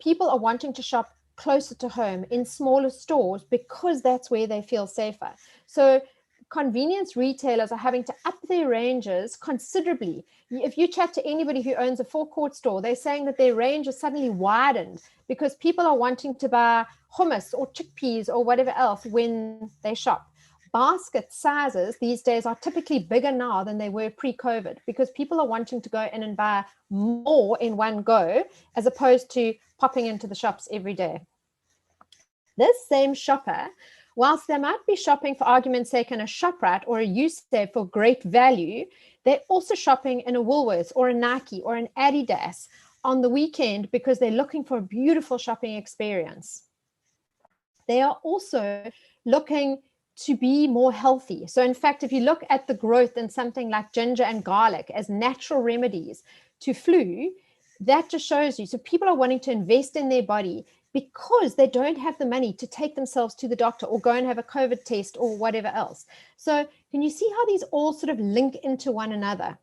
people are wanting to shop closer to home in smaller stores because that's where they feel safer. So convenience retailers are having to up their ranges considerably. If you chat to anybody who owns a forecourt store, they're saying that their range is suddenly widened because people are wanting to buy hummus or chickpeas or whatever else when they shop. Basket sizes these days are typically bigger now than they were pre-COVID because people are wanting to go in and buy more in one go as opposed to popping into the shops every day. This same shopper whilst they might be shopping for argument's sake in a ShopRite or a Usave for great value, they're also shopping in a Woolworths or a Nike or an Adidas on the weekend because they're looking for a beautiful shopping experience. They are also looking to be more healthy. So in fact, if you look at the growth in something like ginger and garlic as natural remedies to flu, that just shows you. So people are wanting to invest in their body because they don't have the money to take themselves to the doctor or go and have a COVID test or whatever else. So can you see how these all sort of link into one another?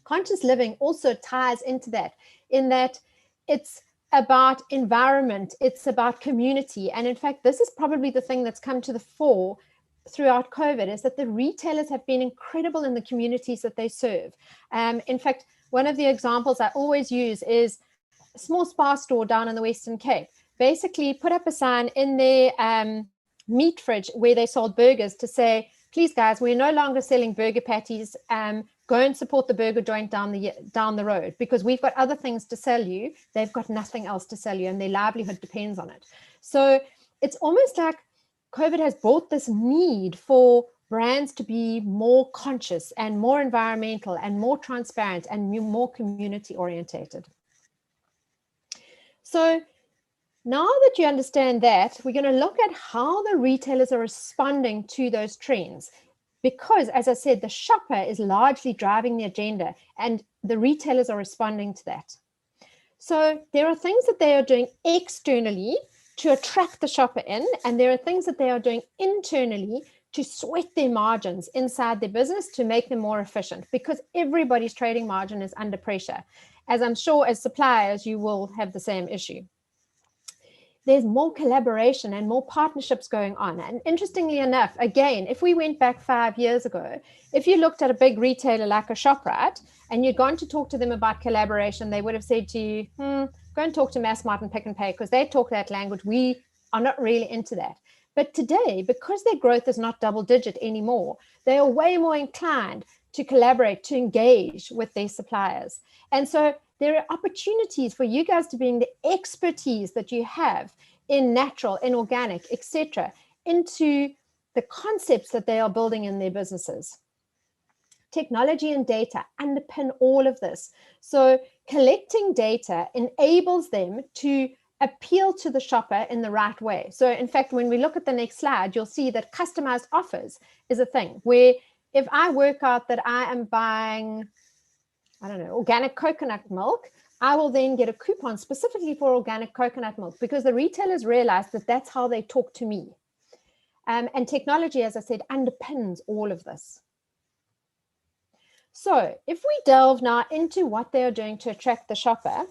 Conscious living also ties into that, in that it's about environment, it's about community. And in fact, this is probably the thing that's come to the fore throughout COVID, is that the retailers have been incredible in the communities that they serve. In fact, one of the examples I always use is a small spa store down in the Western Cape. Basically put up a sign in their meat fridge where they sold burgers to say, please guys, we're no longer selling burger patties. Go and support the burger joint down the road, because we've got other things to sell you. They've got nothing else to sell you, and their livelihood depends on it. So it's almost like COVID has brought this need for brands to be more conscious and more environmental and more transparent and more community orientated. So now that you understand that, we're going to look at how the retailers are responding to those trends. Because, as I said, the shopper is largely driving the agenda, and the retailers are responding to that. So there are things that they are doing externally to attract the shopper in, and there are things that they are doing internally to sweat their margins inside their business to make them more efficient, because everybody's trading margin is under pressure. As I'm sure as suppliers, you will have the same issue. There's more collaboration and more partnerships going on. And interestingly enough, again, if we went back 5 years ago, if you looked at a big retailer like a ShopRite and you'd gone to talk to them about collaboration, they would have said to you, go and talk to Massmart and Pick n Pay, because they talk that language. We are not really into that. But today, because their growth is not double digit anymore, they are way more inclined to collaborate, to engage with their suppliers. And so there are opportunities for you guys to bring the expertise that you have in natural, in organic, etc., into the concepts that they are building in their businesses. Technology and data underpin all of this. So collecting data enables them to appeal to the shopper in the right way. So in fact, when we look at the next slide, you'll see that customized offers is a thing where if I work out that I am buying, I don't know, organic coconut milk, I will then get a coupon specifically for organic coconut milk, because the retailers realize that that's how they talk to me. And technology, as I said, underpins all of this. So if we delve now into what they are doing to attract the shopper,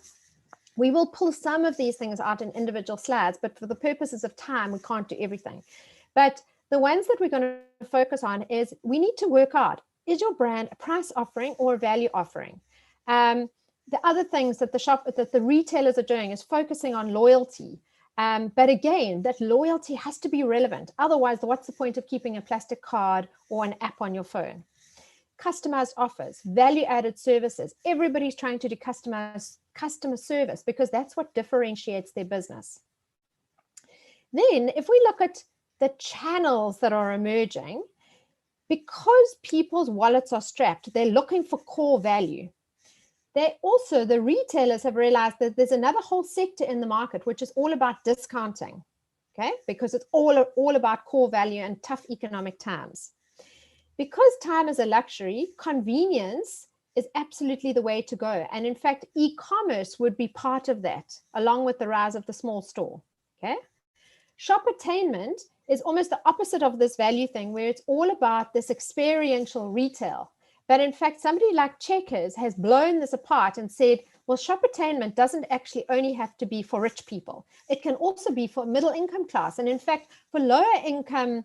we will pull some of these things out in individual slides, but for the purposes of time, we can't do everything. But the ones that we're going to focus on is we need to work out, is your brand a price offering or a value offering? The other things that the retailers are doing is focusing on loyalty. But again, that loyalty has to be relevant. Otherwise, what's the point of keeping a plastic card or an app on your phone? Customized offers, value-added services. Everybody's trying to do customer service because that's what differentiates their business. Then, if we look at the channels that are emerging, because people's wallets are strapped, they're looking for core value. The retailers have realized that there's another whole sector in the market, which is all about discounting, okay? Because it's all about core value and tough economic times. Because time is a luxury, convenience is absolutely the way to go. And in fact, e-commerce would be part of that, along with the rise of the small store, okay? Shoppertainment is almost the opposite of this value thing, where it's all about this experiential retail. But in fact, somebody like Checkers has blown this apart and said, well, shoppertainment doesn't actually only have to be for rich people. It can also be for middle income class. And in fact, for lower income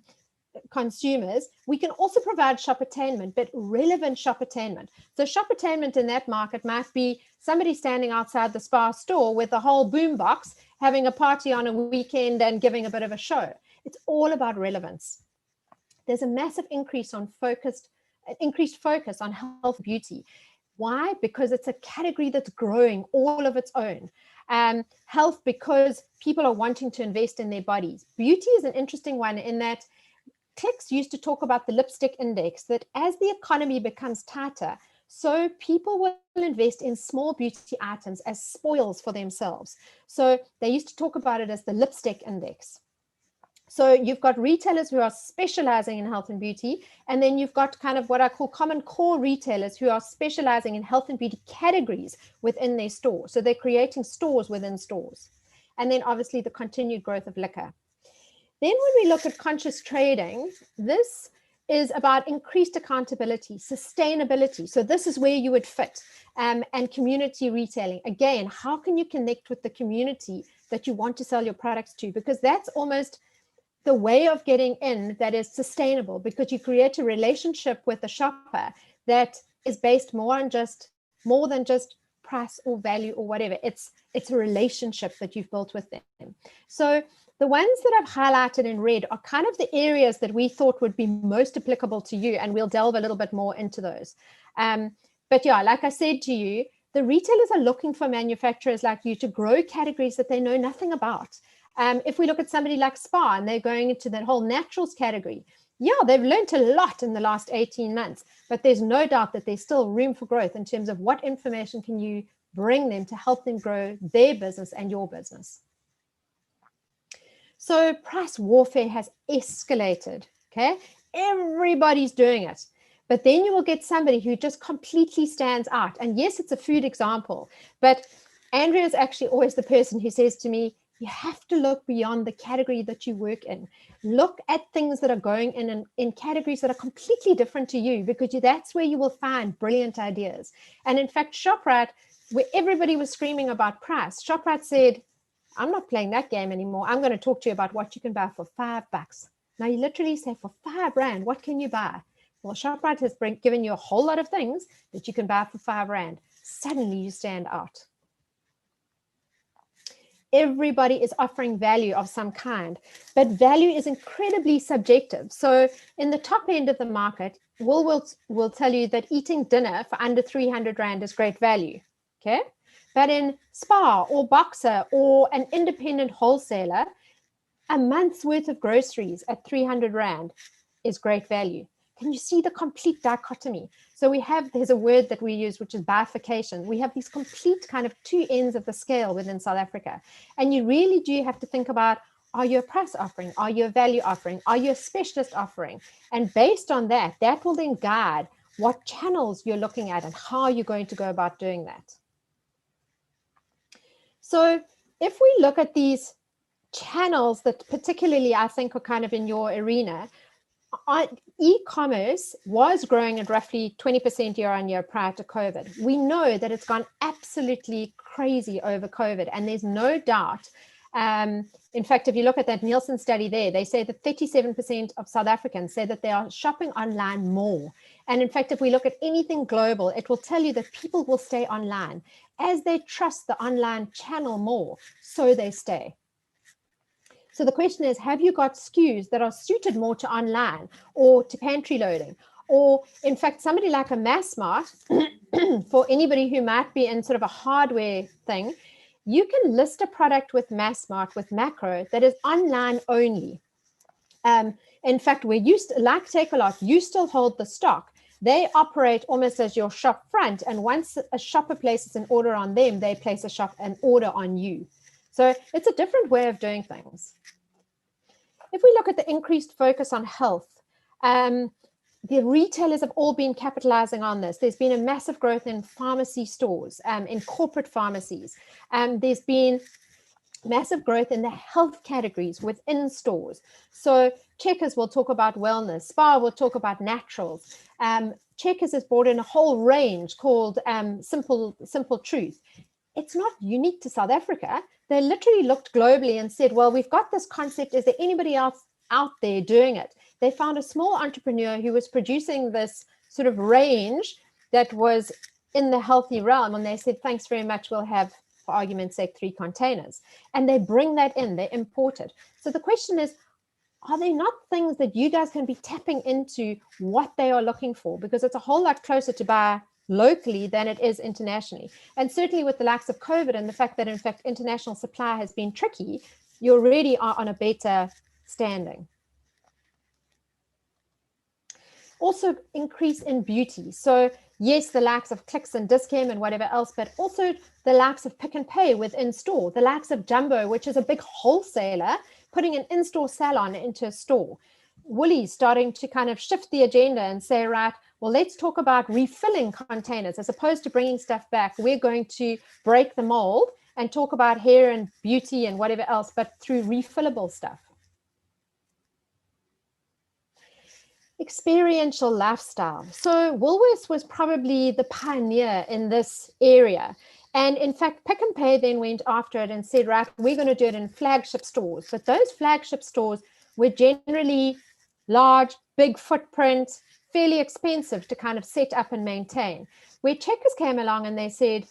consumers, we can also provide shoppertainment, but relevant shoppertainment. So shoppertainment in that market might be somebody standing outside the Spa store with a whole boombox, having a party on a weekend and giving a bit of a show. It's all about relevance. There's a massive increased focus on health and beauty. Why? Because it's a category that's growing all of its own. Health because people are wanting to invest in their bodies. Beauty is an interesting one in that Clicks used to talk about the lipstick index, that as the economy becomes tighter, so people will invest in small beauty items as spoils for themselves. So they used to talk about it as the lipstick index. So you've got retailers who are specializing in health and beauty, and then you've got kind of what I call common core retailers who are specializing in health and beauty categories within their store. So they're creating stores within stores. And then obviously the continued growth of liquor. Then when we look at conscious trading, this is about increased accountability, sustainability. So this is where you would fit, and community retailing. Again, how can you connect with the community that you want to sell your products to? Because that's almost the way of getting in that is sustainable, because you create a relationship with the shopper that is based more than just price or value or whatever. It's a relationship that you've built with them. So the ones that I've highlighted in red are kind of the areas that we thought would be most applicable to you, and we'll delve a little bit more into those. But yeah, like I said to you, the retailers are looking for manufacturers like you to grow categories that they know nothing about. If we look at somebody like Spa, and they're going into that whole naturals category, yeah, they've learned a lot in the last 18 months, but there's no doubt that there's still room for growth in terms of what information can you bring them to help them grow their business and your business. So price warfare has escalated, okay? Everybody's doing it. But then you will get somebody who just completely stands out. And yes, it's a food example, but Andrea is actually always the person who says to me, you have to look beyond the category that you work in. Look at things that are going in categories that are completely different to you, because that's where you will find brilliant ideas. And in fact, ShopRite, where everybody was screaming about price, ShopRite said, I'm not playing that game anymore. I'm going to talk to you about what you can buy for $5. Now you literally say, for R5, what can you buy? Well, ShopRite has given you a whole lot of things that you can buy for R5. Suddenly you stand out. Everybody is offering value of some kind, but value is incredibly subjective. So in the top end of the market, will tell you that eating dinner for under R300 is great value, okay? But in Spar or Boxer or an independent wholesaler, a month's worth of groceries at R300 is great value. Can you see the complete dichotomy? So there's a word that we use, which is bifurcation. We have these complete kind of two ends of the scale within South Africa. And you really do have to think about, are you a price offering? Are you a value offering? Are you a specialist offering? And based on that, that will then guide what channels you're looking at and how you're going to go about doing that. So if we look at these channels that particularly I think are kind of in your arena, e-commerce was growing at roughly 20% year on year prior to COVID. We know that it's gone absolutely crazy over COVID, and there's no doubt. In fact, if you look at that Nielsen study there, they say that 37% of South Africans say that they are shopping online more. And in fact, if we look at anything global, it will tell you that people will stay online as they trust the online channel more, so they stay. So the question is, have you got SKUs that are suited more to online or to pantry loading? Or in fact, somebody like a Massmart, for anybody who might be in sort of a hardware thing, you can list a product with Massmart, with Macro, that is online only. In fact, where you, like Takealot, you still hold the stock. They operate almost as your shop front. And once a shopper places an order on them, they place an order on you. So it's a different way of doing things. If we look at the increased focus on health, the retailers have all been capitalizing on this. There's been a massive growth in pharmacy stores, in corporate pharmacies. There's been massive growth in the health categories within stores. So Checkers will talk about wellness. Spar will talk about naturals. Checkers has brought in a whole range called Simple Truth. It's not unique to South Africa. They literally looked globally and said, well, we've got this concept. Is there anybody else out there doing it? They found a small entrepreneur who was producing this sort of range that was in the healthy realm. And they said, thanks very much. We'll have, for argument's sake, 3 containers. And they bring that in, they import it. So the question is, are there not things that you guys can be tapping into what they are looking for? Because it's a whole lot closer to buy locally than it is internationally. And certainly with the likes of COVID and the fact that in fact international supply has been tricky, you already are on a better standing. Also increase in beauty. So yes, the likes of Clicks and Dis-Chem and whatever else, but also the likes of Pick and Pay within store, the likes of Jumbo, which is a big wholesaler, putting an in-store salon into a store. Woolies starting to kind of shift the agenda and say, right, well, let's talk about refilling containers as opposed to bringing stuff back. We're going to break the mold and talk about hair and beauty and whatever else, but through refillable stuff. Experiential lifestyle. So Woolworths was probably the pioneer in this area. And in fact, Pick and Pay then went after it and said, right, we're going to do it in flagship stores. But those flagship stores were generally large, big footprint, fairly expensive to kind of set up and maintain. Where Checkers came along and they said,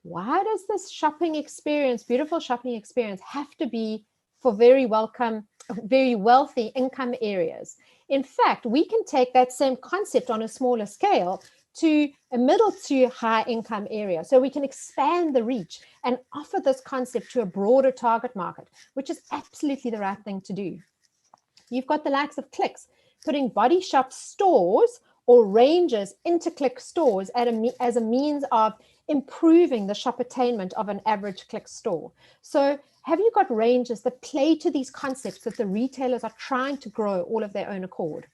why does this shopping experience, beautiful shopping experience, have to be for very wealthy income areas? In fact, we can take that same concept on a smaller scale to a middle to high income area. So we can expand the reach and offer this concept to a broader target market, which is absolutely the right thing to do. You've got the likes of Clicks putting body shop stores or ranges into Click stores as a means of improving the shop attainment of an average Click store. So have you got ranges that play to these concepts that the retailers are trying to grow all of their own accord?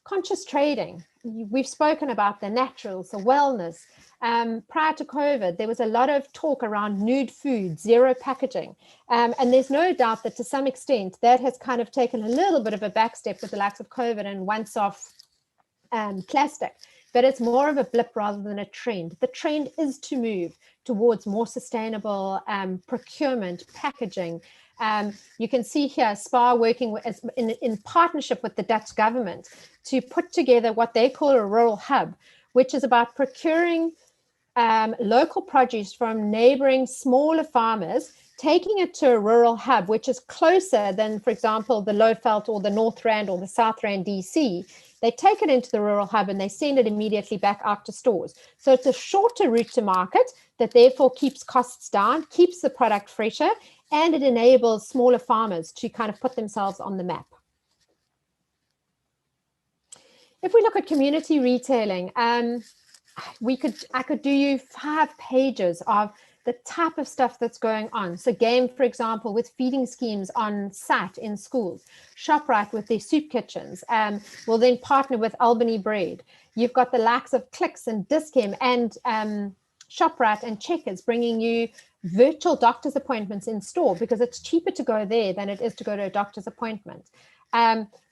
Conscious trading. We've spoken about the naturals, the wellness. Prior to COVID, there was a lot of talk around nude food, zero packaging. And there's no doubt that to some extent that has kind of taken a little bit of a backstep with the likes of COVID and once-off plastic. But it's more of a blip rather than a trend. The trend is to move towards more sustainable procurement, packaging. You can see here SPAR working in partnership with the Dutch government to put together what they call a rural hub, which is about procuring local produce from neighboring smaller farmers, taking it to a rural hub, which is closer than, for example, the Lowveld or the North Rand or the South Rand DC. They take it into the rural hub and they send it immediately back out to stores. So it's a shorter route to market that therefore keeps costs down, keeps the product fresher, and it enables smaller farmers to kind of put themselves on the map. If we look at community retailing, I could do you 5 pages of the type of stuff that's going on. So Game, for example, with feeding schemes on site in schools. ShopRite with their soup kitchens will then partner with Albany Bread. You've got the likes of Clicks and Dis-Chem and ShopRite and Checkers bringing you virtual doctor's appointments in store because it's cheaper to go there than it is to go to a doctor's appointment.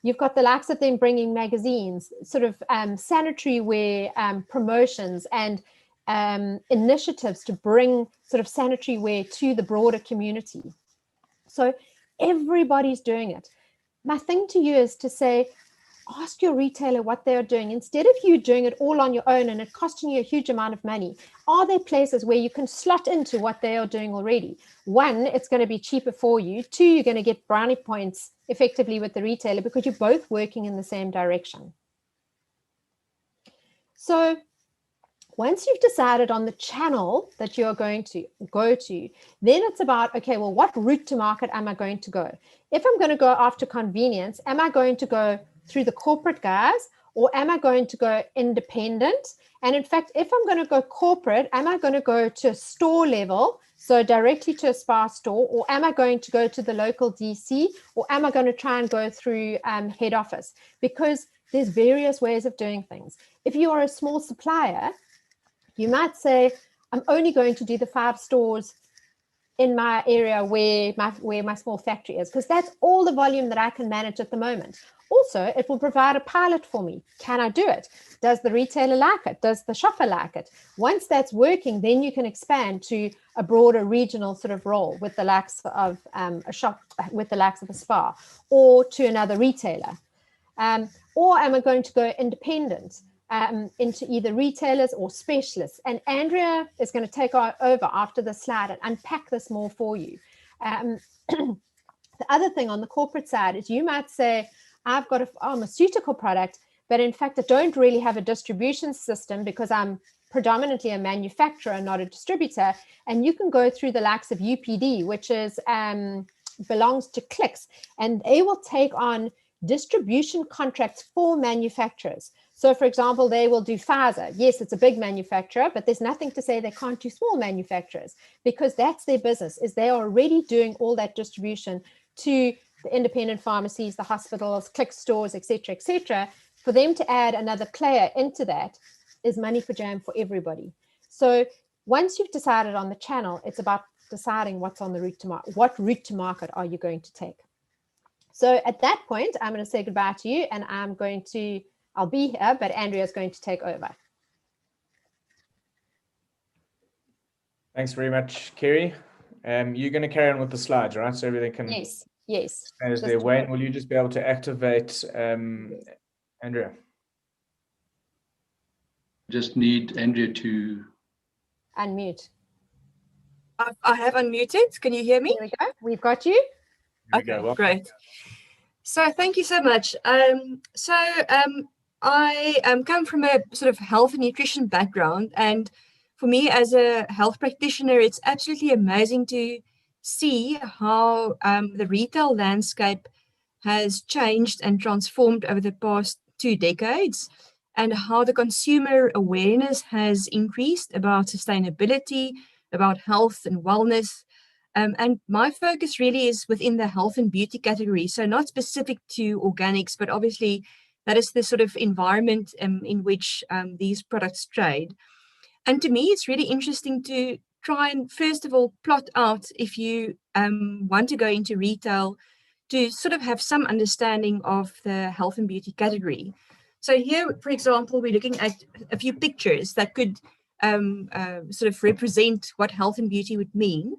You've got the likes of them bringing magazines, sort of sanitary wear promotions and initiatives to bring sort of sanitary wear to the broader community. So everybody's doing it. My thing to you is to say, ask your retailer what they're doing. Instead of you doing it all on your own and it costing you a huge amount of money, are there places where you can slot into what they are doing already? 1, it's going to be cheaper for you. 2, you're going to get brownie points effectively with the retailer because you're both working in the same direction. So once you've decided on the channel that you're going to go to, then it's about, okay, well, what route to market am I going to go? If I'm going to go after convenience, am I going to go through the corporate guys or am I going to go independent? And in fact, if I'm going to go corporate, am I going to go to a store level, so directly to a SPAR store, or am I going to go to the local DC, or am I going to try and go through head office? Because there's various ways of doing things. If you are a small supplier, you might say, I'm only going to do the 5 stores in my area where my small factory is, because that's all the volume that I can manage at the moment. Also, it will provide a pilot for me. Can I do it? Does the retailer like it? Does the shopper like it? Once that's working, then you can expand to a broader regional sort of role with the likes of a shop, with the likes of a SPAR, or to another retailer. Or am I going to go independent into either retailers or specialists? And Andrea is going to take over after the slide and unpack this more for you. The other thing on the corporate side is you might say, I've got a pharmaceutical product, but in fact I don't really have a distribution system because I'm predominantly a manufacturer, not a distributor. And you can go through the likes of UPD, which is belongs to Clicks, and they will take on distribution contracts for manufacturers. So for example, they will do Pfizer. Yes, it's a big manufacturer, but there's nothing to say they can't do small manufacturers, because that's their business, is they are already doing all that distribution to the independent pharmacies, the hospitals, Click stores, etc., etc. For them to add another player into that is money for jam for everybody. So once you've decided on the channel, it's about deciding what's on the route to market. What route to market are you going to take? So at that point, I'm going to say goodbye to you, and I'll be here, but Andrea's going to take over. Thanks very much, Kerry. You're going to carry on with the slides, right? So everything can. Yes. As there, Wayne, will you just be able to activate Andrea? Just need Andrea to Unmute. I have unmuted. Can you hear me? There we go. We've got you. Okay, great. So thank you so much. I come from a sort of health and nutrition background, and for me as a health practitioner, it's absolutely amazing to see how the retail landscape has changed and transformed over the past 2 decades, and how the consumer awareness has increased about sustainability, about health and wellness. And my focus really is within the health and beauty category, so not specific to organics, but obviously that is the sort of environment in which these products trade. And to me, it's really interesting to try and, first of all, plot out, if you want to go into retail, to sort of have some understanding of the health and beauty category. So here, for example, we're looking at a few pictures that could sort of represent what health and beauty would mean.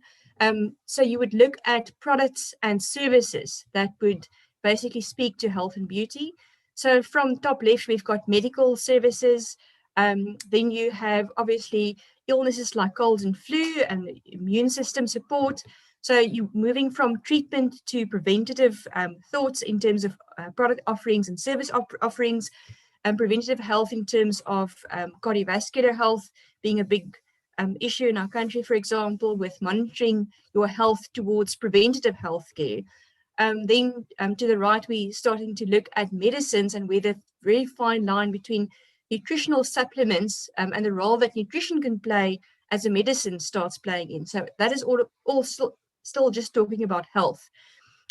So you would look at products and services that would basically speak to health and beauty. So from top left, we've got medical services. Then you have obviously illnesses like colds and flu and immune system support. So you're moving from treatment to preventative thoughts in terms of product offerings and service offerings, and preventative health in terms of cardiovascular health being a big issue in our country, for example, with monitoring your health towards preventative health care. Then to the right, we're starting to look at medicines and where the very fine line between nutritional supplements and the role that nutrition can play as a medicine starts playing in. So that is all still just talking about health.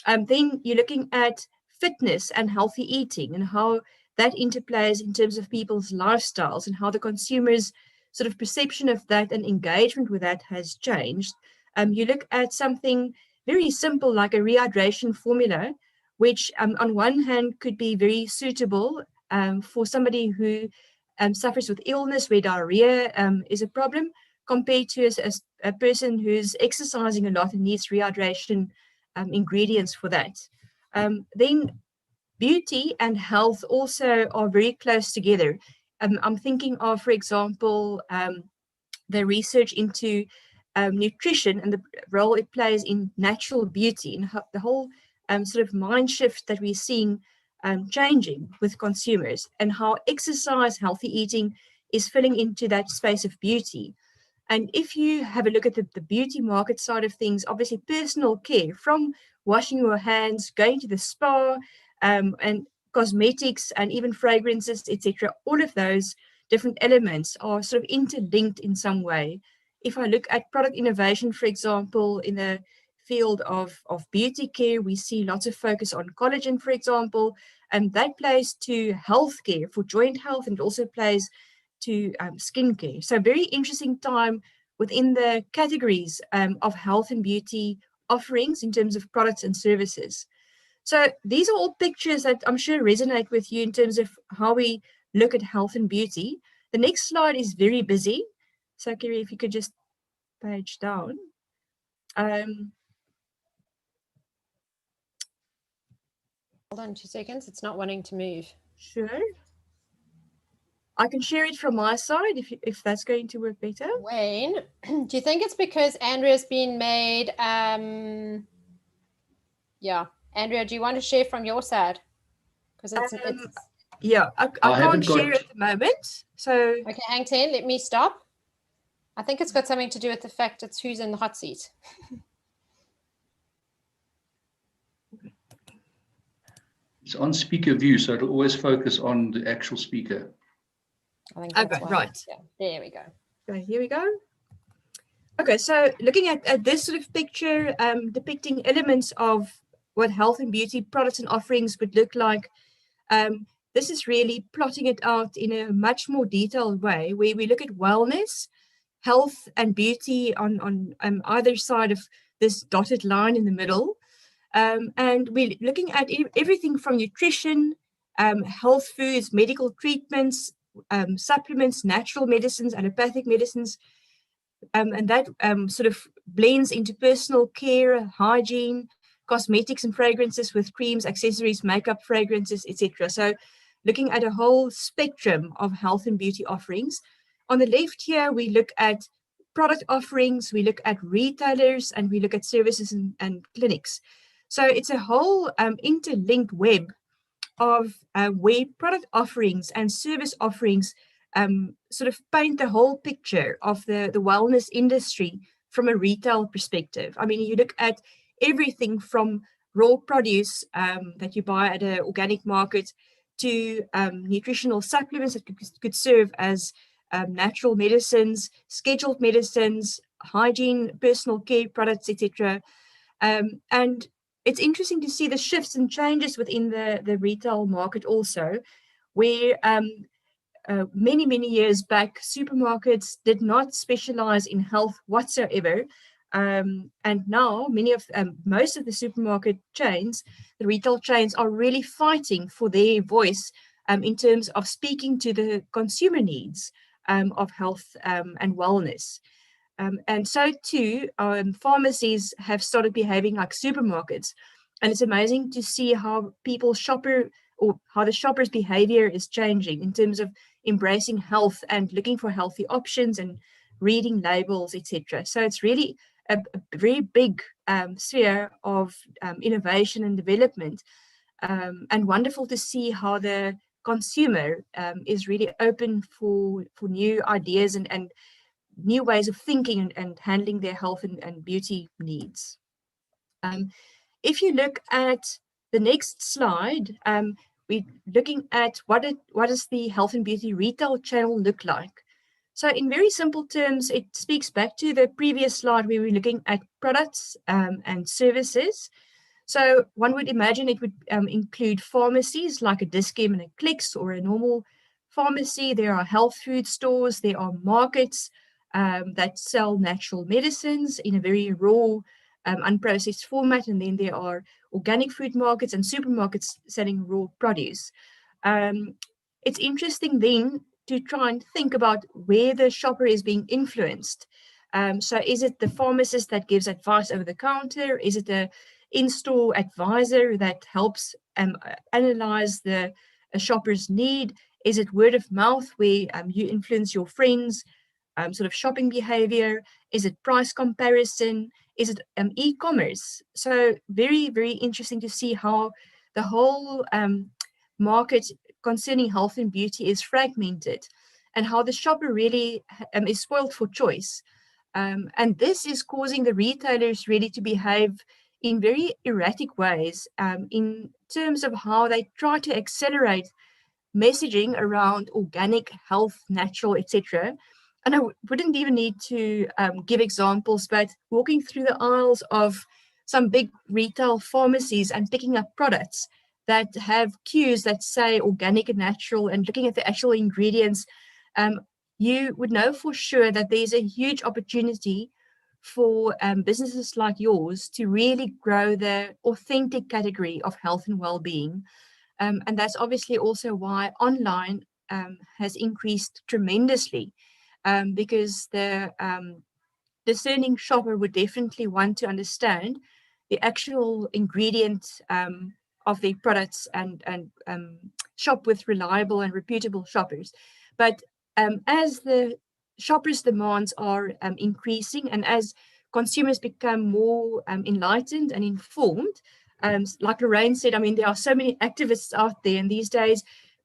Then you're looking at fitness and healthy eating and how that interplays in terms of people's lifestyles and how the consumers' sort of perception of that and engagement with that has changed. You look at something very simple like a rehydration formula, which on one hand could be very suitable for somebody who suffers with illness where diarrhea is a problem, compared to a person who's exercising a lot and needs rehydration ingredients for that. Then beauty and health also are very close together. I'm thinking of, for example, the research into nutrition and the role it plays in natural beauty and the whole sort of mind shift that we're seeing changing with consumers, and how exercise, healthy eating is filling into that space of beauty. And if you have a look at the beauty market side of things, obviously personal care, from washing your hands, going to the spa, and cosmetics and even fragrances, etc., all of those different elements are sort of interlinked in some way. If I look at product innovation, for example, in the field of beauty care, we see lots of focus on collagen, for example, and that plays to healthcare for joint health, and also plays to skincare. So very interesting time within the categories of health and beauty offerings in terms of products and services. So these are all pictures that I'm sure resonate with you in terms of how we look at health and beauty. The next slide is very busy. So Kerry, if you could just page down. Hold on 2 seconds. It's not wanting to move. Sure. I can share it from my side if that's going to work better. Wayne, do you think it's because Andrea's been made? Yeah, Andrea, do you want to share from your side? Because it's Yeah, I I haven't can't share got- at the moment. So Okay, hang 10, let me stop. I think it's got something to do with the fact it's who's in the hot seat. It's on speaker view, so it'll always focus on the actual speaker. I think that's Okay, why. right. Yeah, there we go. okay, here we go. Okay, so looking at this sort of picture, depicting elements of what health and beauty products and offerings would look like, this is really plotting it out in a much more detailed way, where we look at wellness, health and beauty on either side of this dotted line in the middle. And we're looking at everything from nutrition, health foods, medical treatments, supplements, natural medicines, allopathic medicines, and that sort of blends into personal care, hygiene, cosmetics and fragrances with creams, accessories, makeup, fragrances, etc. So looking at a whole spectrum of health and beauty offerings. On the left here, we look at product offerings, we look at retailers, and we look at services and clinics. So it's a whole interlinked web of where product offerings and service offerings sort of paint the whole picture of the wellness industry from a retail perspective. I mean, you look at everything from raw produce that you buy at an organic market to nutritional supplements that could serve as natural medicines, scheduled medicines, hygiene, personal care products, etc. And it's interesting to see the shifts and changes within the retail market also, where many, many years back, supermarkets did not specialize in health whatsoever. And now most of the supermarket chains, the retail chains, are really fighting for their voice in terms of speaking to the consumer needs of health and wellness. And so too, pharmacies have started behaving like supermarkets. And it's amazing to see how how the shopper's behavior is changing in terms of embracing health and looking for healthy options and reading labels, etc. So it's really a very big sphere of innovation and development, and wonderful to see how the consumer is really open for new ideas and new ways of thinking and handling their health and beauty needs. If you look at the next slide, we're looking at what does the health and beauty retail channel look like. So in very simple terms, it speaks back to the previous slide where we're looking at products and services. So one would imagine it would include pharmacies like a Dis-Chem and a Clicks or a normal pharmacy. There are health food stores, there are markets that sell natural medicines in a very raw, unprocessed format. And then there are organic food markets and supermarkets selling raw produce. It's interesting then to try and think about where the shopper is being influenced. So is it the pharmacist that gives advice over the counter? Is it the in-store advisor that helps analyze the shopper's need? Is it word of mouth where you influence your friends' sort of shopping behavior? Is it price comparison? Is it e-commerce? So very, very interesting to see how the whole market concerning health and beauty is fragmented and how the shopper really is spoiled for choice. And this is causing the retailers really to behave in very erratic ways in terms of how they try to accelerate messaging around organic, health, natural, etc. And I wouldn't even need to give examples, but walking through the aisles of some big retail pharmacies and picking up products that have cues that say organic and natural and looking at the actual ingredients, you would know for sure that there's a huge opportunity for businesses like yours to really grow the authentic category of health and well-being. And that's obviously also why online has increased tremendously, because the discerning shopper would definitely want to understand the actual ingredient of their products and shop with reliable and reputable shoppers. But as the shoppers' demands are increasing and as consumers become more enlightened and informed, like Lorraine said, I mean, there are so many activists out there, and these days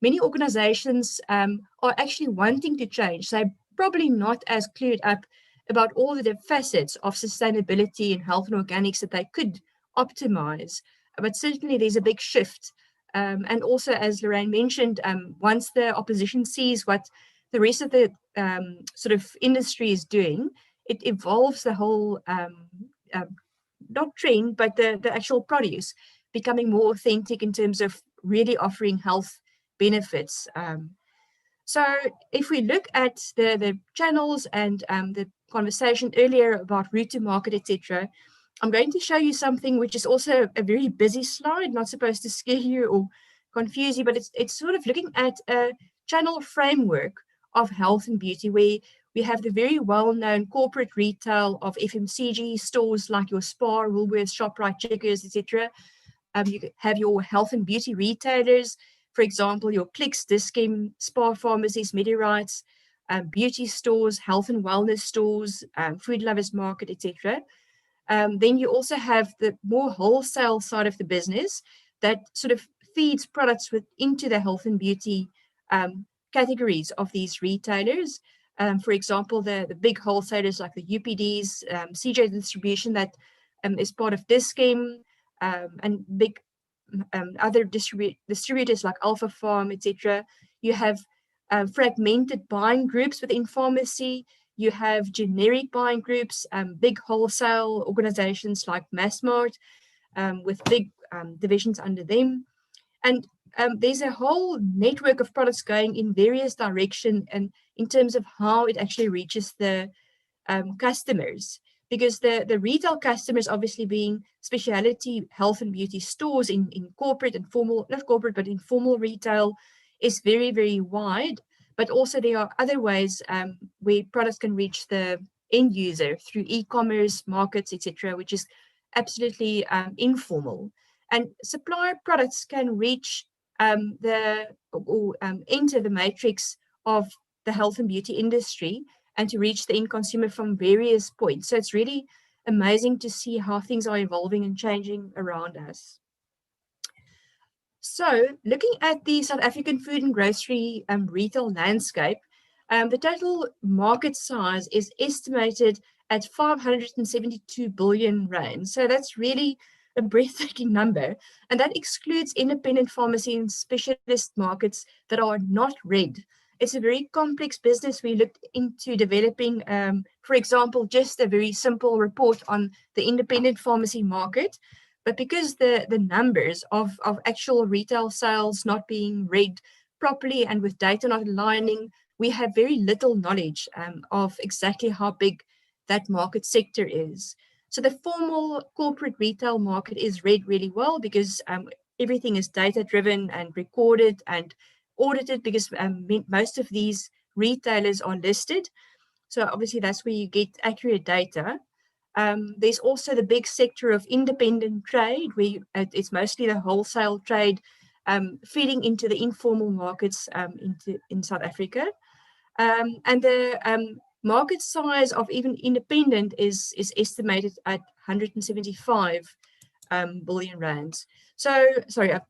many organizations are actually wanting to change. They're probably not as clued up about all the facets of sustainability and health and organics that they could optimize. But certainly there's a big shift. And also, as Lorraine mentioned, once the opposition sees what the rest of the sort of industry is doing, it evolves the whole, not trend, but the actual produce becoming more authentic in terms of really offering health benefits. So if we look at the channels and the conversation earlier about route to market, etc., I'm going to show you something which is also a very busy slide, not supposed to scare you or confuse you, but it's sort of looking at a channel framework of health and beauty, where we have the very well-known corporate retail of FMCG stores like your Spar, Woolworths, ShopRite, Checkers, etc. You have your health and beauty retailers, for example, your Clicks, Dis-Chem, Spa pharmacies, Medirites, beauty stores, health and wellness stores, food lovers market, etc. Then you also have the more wholesale side of the business that sort of feeds products into the health and beauty categories of these retailers. For example, the big wholesalers like the UPDs, CJ Distribution that is part of Dis-Chem, and big other distributors like Alpha Farm, etc. You have fragmented buying groups within pharmacy. You have generic buying groups, big wholesale organizations like Massmart, with big divisions under them. And there's a whole network of products going in various directions and in terms of how it actually reaches the customers. Because the retail customers, obviously being specialty health and beauty stores in corporate and formal, not corporate, but informal retail, is very, very wide. But also there are other ways where products can reach the end user through e-commerce, markets, etc., which is absolutely informal. And supplier products can reach enter the matrix of the health and beauty industry and to reach the end consumer from various points. So it's really amazing to see how things are evolving and changing around us. So looking at the South African food and grocery retail landscape, the total market size is estimated at 572 billion rand. So that's really a breathtaking number. And that excludes independent pharmacy and specialist markets that are not red. It's a very complex business. We looked into developing, for example, just a very simple report on the independent pharmacy market. But because the numbers of actual retail sales not being read properly and with data not aligning, we have very little knowledge of exactly how big that market sector is. So the formal corporate retail market is read really well because everything is data-driven and recorded and audited, because most of these retailers are listed. So obviously that's where you get accurate data. There's also the big sector of independent trade, where it's mostly the wholesale trade feeding into the informal markets in South Africa. And the market size of even independent is estimated at 175 billion rands. So, sorry, I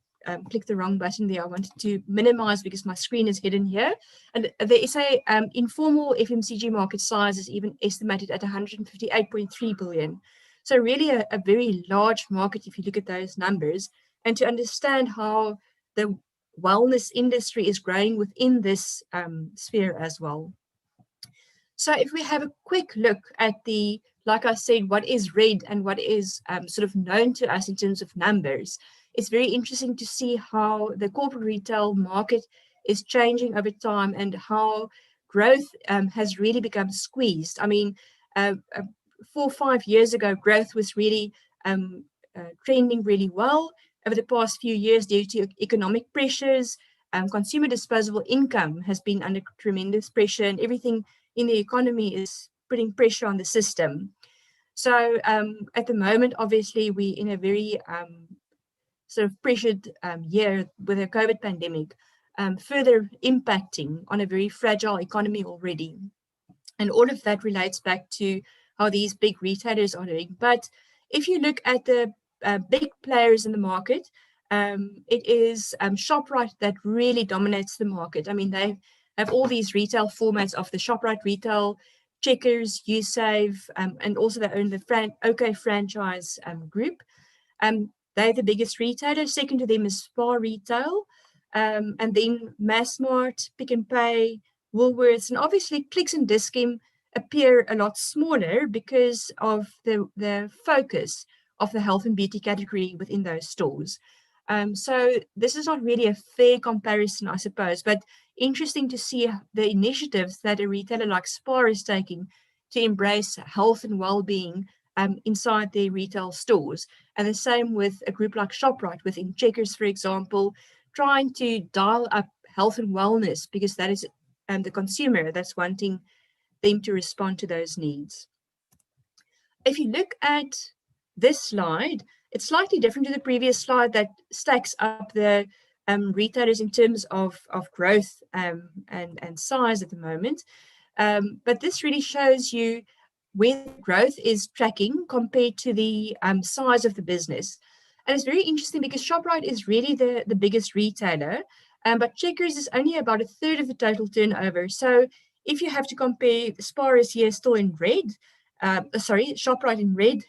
clicked the wrong button there. I wanted to minimize because my screen is hidden here. And there is a informal FMCG market size is even estimated at 158.3 billion. So really a very large market if you look at those numbers, and to understand how the wellness industry is growing within this sphere as well. So if we have a quick look at the, like I said, what is red and what is sort of known to us in terms of numbers, it's very interesting to see how the corporate retail market is changing over time and how growth has really become squeezed. I mean, 4 or 5 years ago, growth was really trending really well. Over the past few years, due to economic pressures, consumer disposable income has been under tremendous pressure, and everything in the economy is putting pressure on the system. So at the moment, obviously, we're in a very sort of pressured year with the COVID pandemic, further impacting on a very fragile economy already. And all of that relates back to how these big retailers are doing. But if you look at the big players in the market, It is ShopRite that really dominates the market. I mean, they have all these retail formats of the ShopRite retail, Checkers, USave, and also they own the OK franchise group. They're the biggest retailer. Second to them is Spar Retail, and then Massmart, Pick n Pay, Woolworths, and obviously Clicks and Dis-Chem appear a lot smaller because of the focus of the health and beauty category within those stores. So this is not really a fair comparison, I suppose, but interesting to see the initiatives that a retailer like Spar is taking to embrace health and well-being inside their retail stores. And the same with a group like ShopRite within Checkers, for example, trying to dial up health and wellness because that is the consumer that's wanting them to respond to those needs. If you look at this slide, it's slightly different to the previous slide that stacks up the retailers in terms of growth and size at the moment. But this really shows you where growth is tracking compared to the size of the business. And it's very interesting because ShopRite is really the biggest retailer, but Checkers is only about a third of the total turnover. So if you have to compare, Spar is here still in red, ShopRite in red,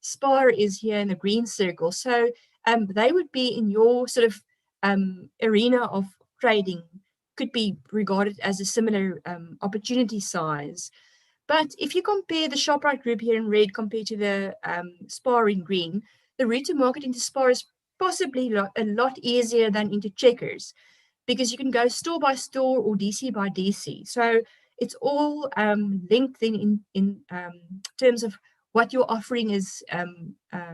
Spar is here in the green circle. So they would be in your sort of arena of trading, could be regarded as a similar opportunity size. But if you compare the ShopRite group here in red compared to the Spar in green, the route to market into Spar is possibly a lot easier than into Checkers because you can go store by store or DC by DC. So it's all linked in terms of what your offering is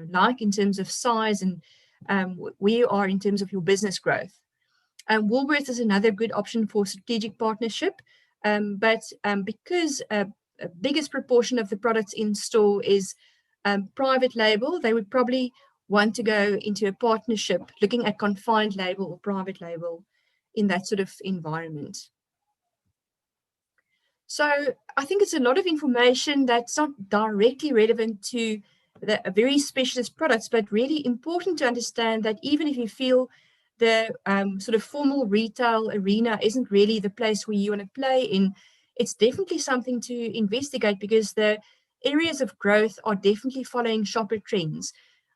like in terms of size and where you are in terms of your business growth. Woolworths is another good option for strategic partnership, but because a biggest proportion of the products in store is private label, they would probably want to go into a partnership looking at confined label or private label in that sort of environment. So I think it's a lot of information that's not directly relevant to the very specialist products, but really important to understand that even if you feel the sort of formal retail arena isn't really the place where you want to play in, it's definitely something to investigate because the areas of growth are definitely following shopper trends.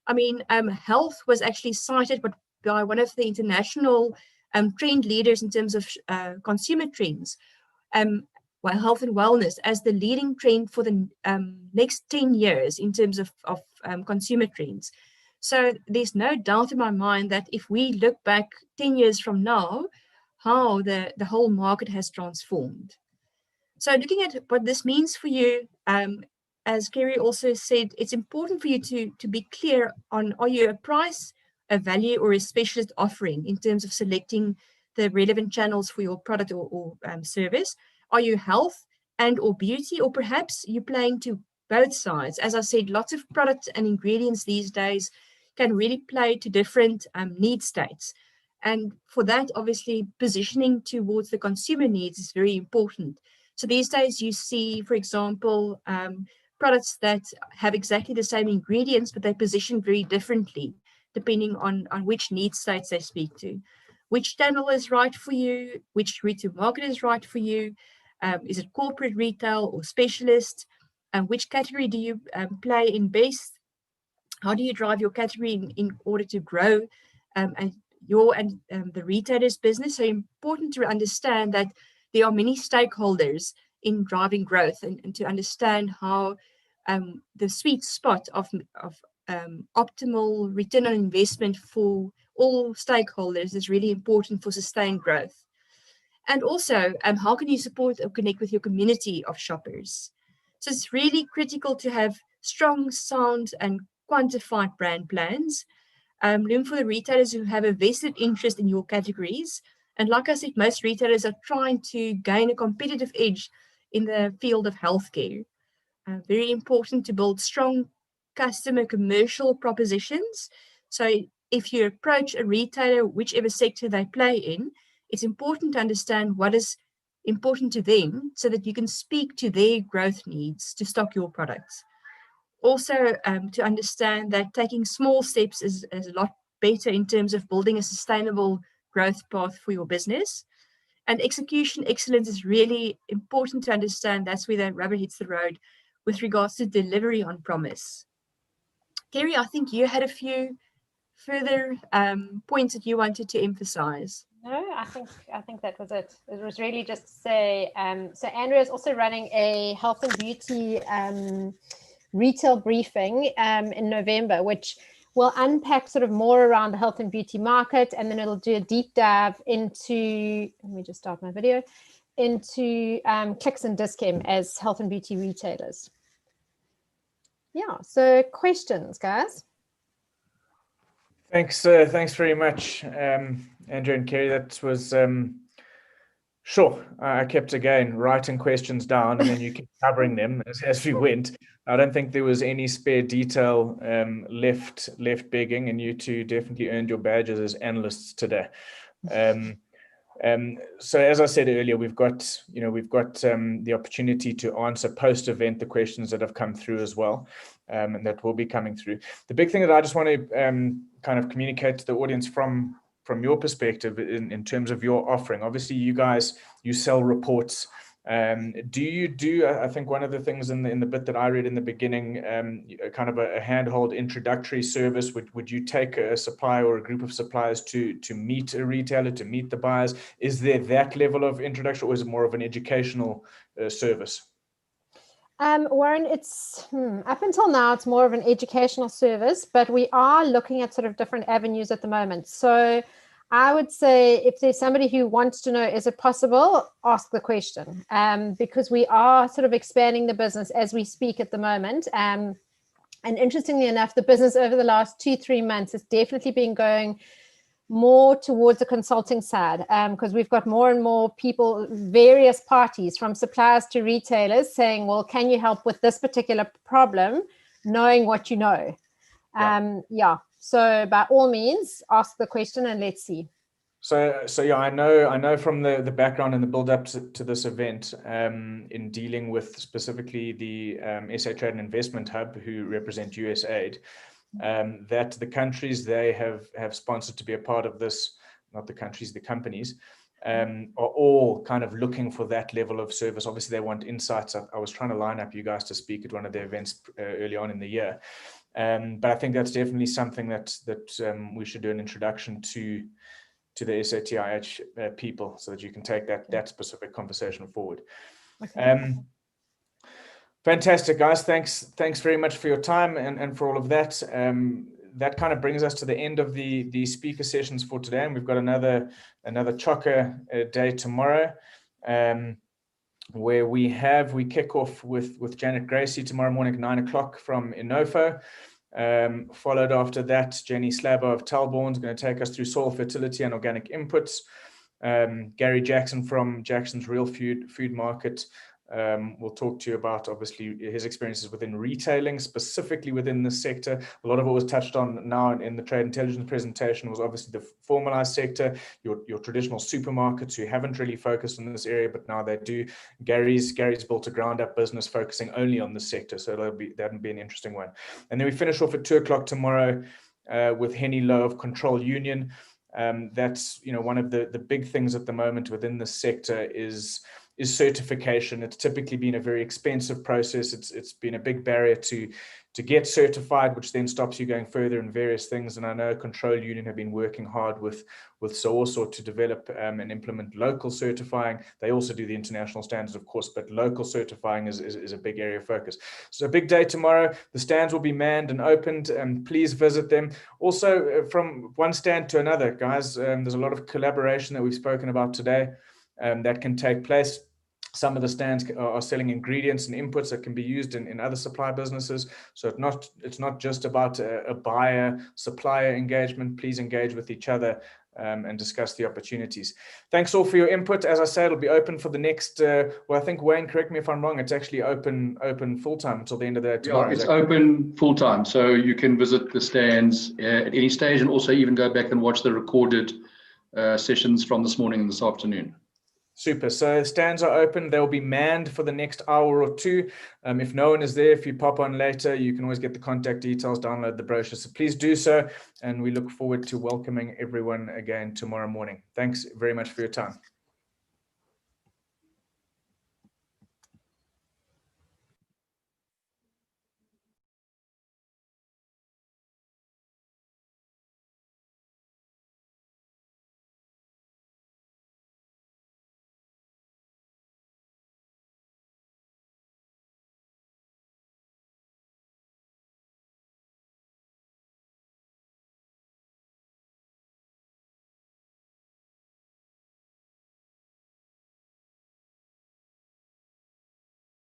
I mean, health was actually cited by one of the international trend leaders in terms of consumer trends. Well, health and wellness as the leading trend for the next 10 years in terms of consumer trends. So there's no doubt in my mind that if we look back 10 years from now, how the whole market has transformed. So looking at what this means for you, as Kerry also said, it's important for you to be clear on, are you a price, a value, or a specialist offering in terms of selecting the relevant channels for your product or service? Are you health and or beauty, or perhaps you're playing to both sides? As I said, lots of products and ingredients these days can really play to different need states. And for that, obviously, positioning towards the consumer needs is very important. So these days you see, for example, products that have exactly the same ingredients, but they're positioned very differently, depending on which need states they speak to. Which channel is right for you? Which route to market is right for you? Is it corporate retail or specialist? Which category do you play in best? How do you drive your category in order to grow and the retailer's business? So important to understand that there are many stakeholders in driving growth and to understand how the sweet spot of optimal return on investment for all stakeholders is really important for sustained growth. And also, how can you support or connect with your community of shoppers? So it's really critical to have strong, sound, and quantified brand plans. Look for the retailers who have a vested interest in your categories. And like I said, most retailers are trying to gain a competitive edge in the field of healthcare. Very important to build strong customer commercial propositions. So if you approach a retailer, whichever sector they play in, it's important to understand what is important to them so that you can speak to their growth needs to stock your products. Also, to understand that taking small steps is a lot better in terms of building a sustainable growth path for your business. And execution excellence is really important to understand. That's where the rubber hits the road with regards to delivery on promise. Kerry, I think you had a few further points that you wanted to emphasize. No, I think that was it. It was really just to say, so Andrea is also running a health and beauty retail briefing in November, which will unpack sort of more around the health and beauty market, and then it'll do a deep dive into, let me just start my video, into Clicks and Dis-Chem as health and beauty retailers. Yeah, so questions, guys? Thanks very much, Andrew and Kerry. That was sure. I kept again writing questions down, and then you kept covering them as we went. I don't think there was any spare detail left begging, and you two definitely earned your badges as analysts today. So as I said earlier, we've got the opportunity to answer post-event the questions that have come through as well, and that will be coming through. The big thing that I just want to kind of communicate to the audience from your perspective in terms of your offering. Obviously, you sell reports. Do you do, I think one of the things in the bit that I read in the beginning, kind of a handhold introductory service, would you take a supplier or a group of suppliers to meet a retailer, to meet the buyers? Is there that level of introduction, or is it more of an educational service? Warren, it's up until now, it's more of an educational service, but we are looking at sort of different avenues at the moment. So I would say if there's somebody who wants to know, is it possible, ask the question, because we are sort of expanding the business as we speak at the moment. And interestingly enough, the business over the last 2-3 months has definitely been going more towards the consulting side, because we've got more and more people, various parties from suppliers to retailers saying, well, can you help with this particular problem, knowing what you know? Yeah. So by all means, ask the question and let's see. So yeah, I know from the background and the build up to this event, in dealing with specifically the SA Trade and Investment Hub, who represent USAID, that the countries they have sponsored to be a part of this, not the countries, the companies, are all kind of looking for that level of service. Obviously, they want insights. I was trying to line up you guys to speak at one of the events early on in the year. But I think that's definitely something that we should do an introduction to the SATIH people, so that you can take that specific conversation forward. Okay. Fantastic, guys. Thanks very much for your time and for all of that. That kind of brings us to the end of the speaker sessions for today, and we've got another chocker day tomorrow, where we kick off with Janet Gracie tomorrow morning at 9 o'clock from Inofo. Followed after that, Jenny Slabber of Talborn is going to take us through soil fertility and organic inputs. Gary Jackson from Jackson's Real Food Market will talk to you about, obviously, his experiences within retailing, specifically within this sector. A lot of what was touched on now in the trade intelligence presentation was obviously the formalized sector, your traditional supermarkets who haven't really focused on this area, but now they do. Gary's built a ground up business focusing only on this sector, so that'll be an interesting one. And then we finish off at 2 o'clock tomorrow with Henny Lowe of Control Union. That's one of the big things at the moment within this sector is certification. It's typically been a very expensive process. It's been a big barrier to get certified, which then stops you going further in various things. And I know Control Union have been working hard with SAOSO to develop and implement local certifying. They also do the international standards, of course, but local certifying is a big area of focus. So a big day tomorrow. The stands will be manned and opened, and please visit them. Also, from one stand to another, guys, there's a lot of collaboration that we've spoken about today that can take place. Some of the stands are selling ingredients and inputs that can be used in other supply businesses. So it's not just about a buyer-supplier engagement. Please engage with each other and discuss the opportunities. Thanks all for your input. As I said, it'll be open for the next, I think, Wayne, correct me if I'm wrong, it's actually open full-time until the end of the day tomorrow. Yeah, it's open full-time. So you can visit the stands at any stage, and also even go back and watch the recorded sessions from this morning and this afternoon. Super. So stands are open. They'll be manned for the next hour or two. If no one is there, if you pop on later, you can always get the contact details, download the brochure. So please do so. And we look forward to welcoming everyone again tomorrow morning. Thanks very much for your time.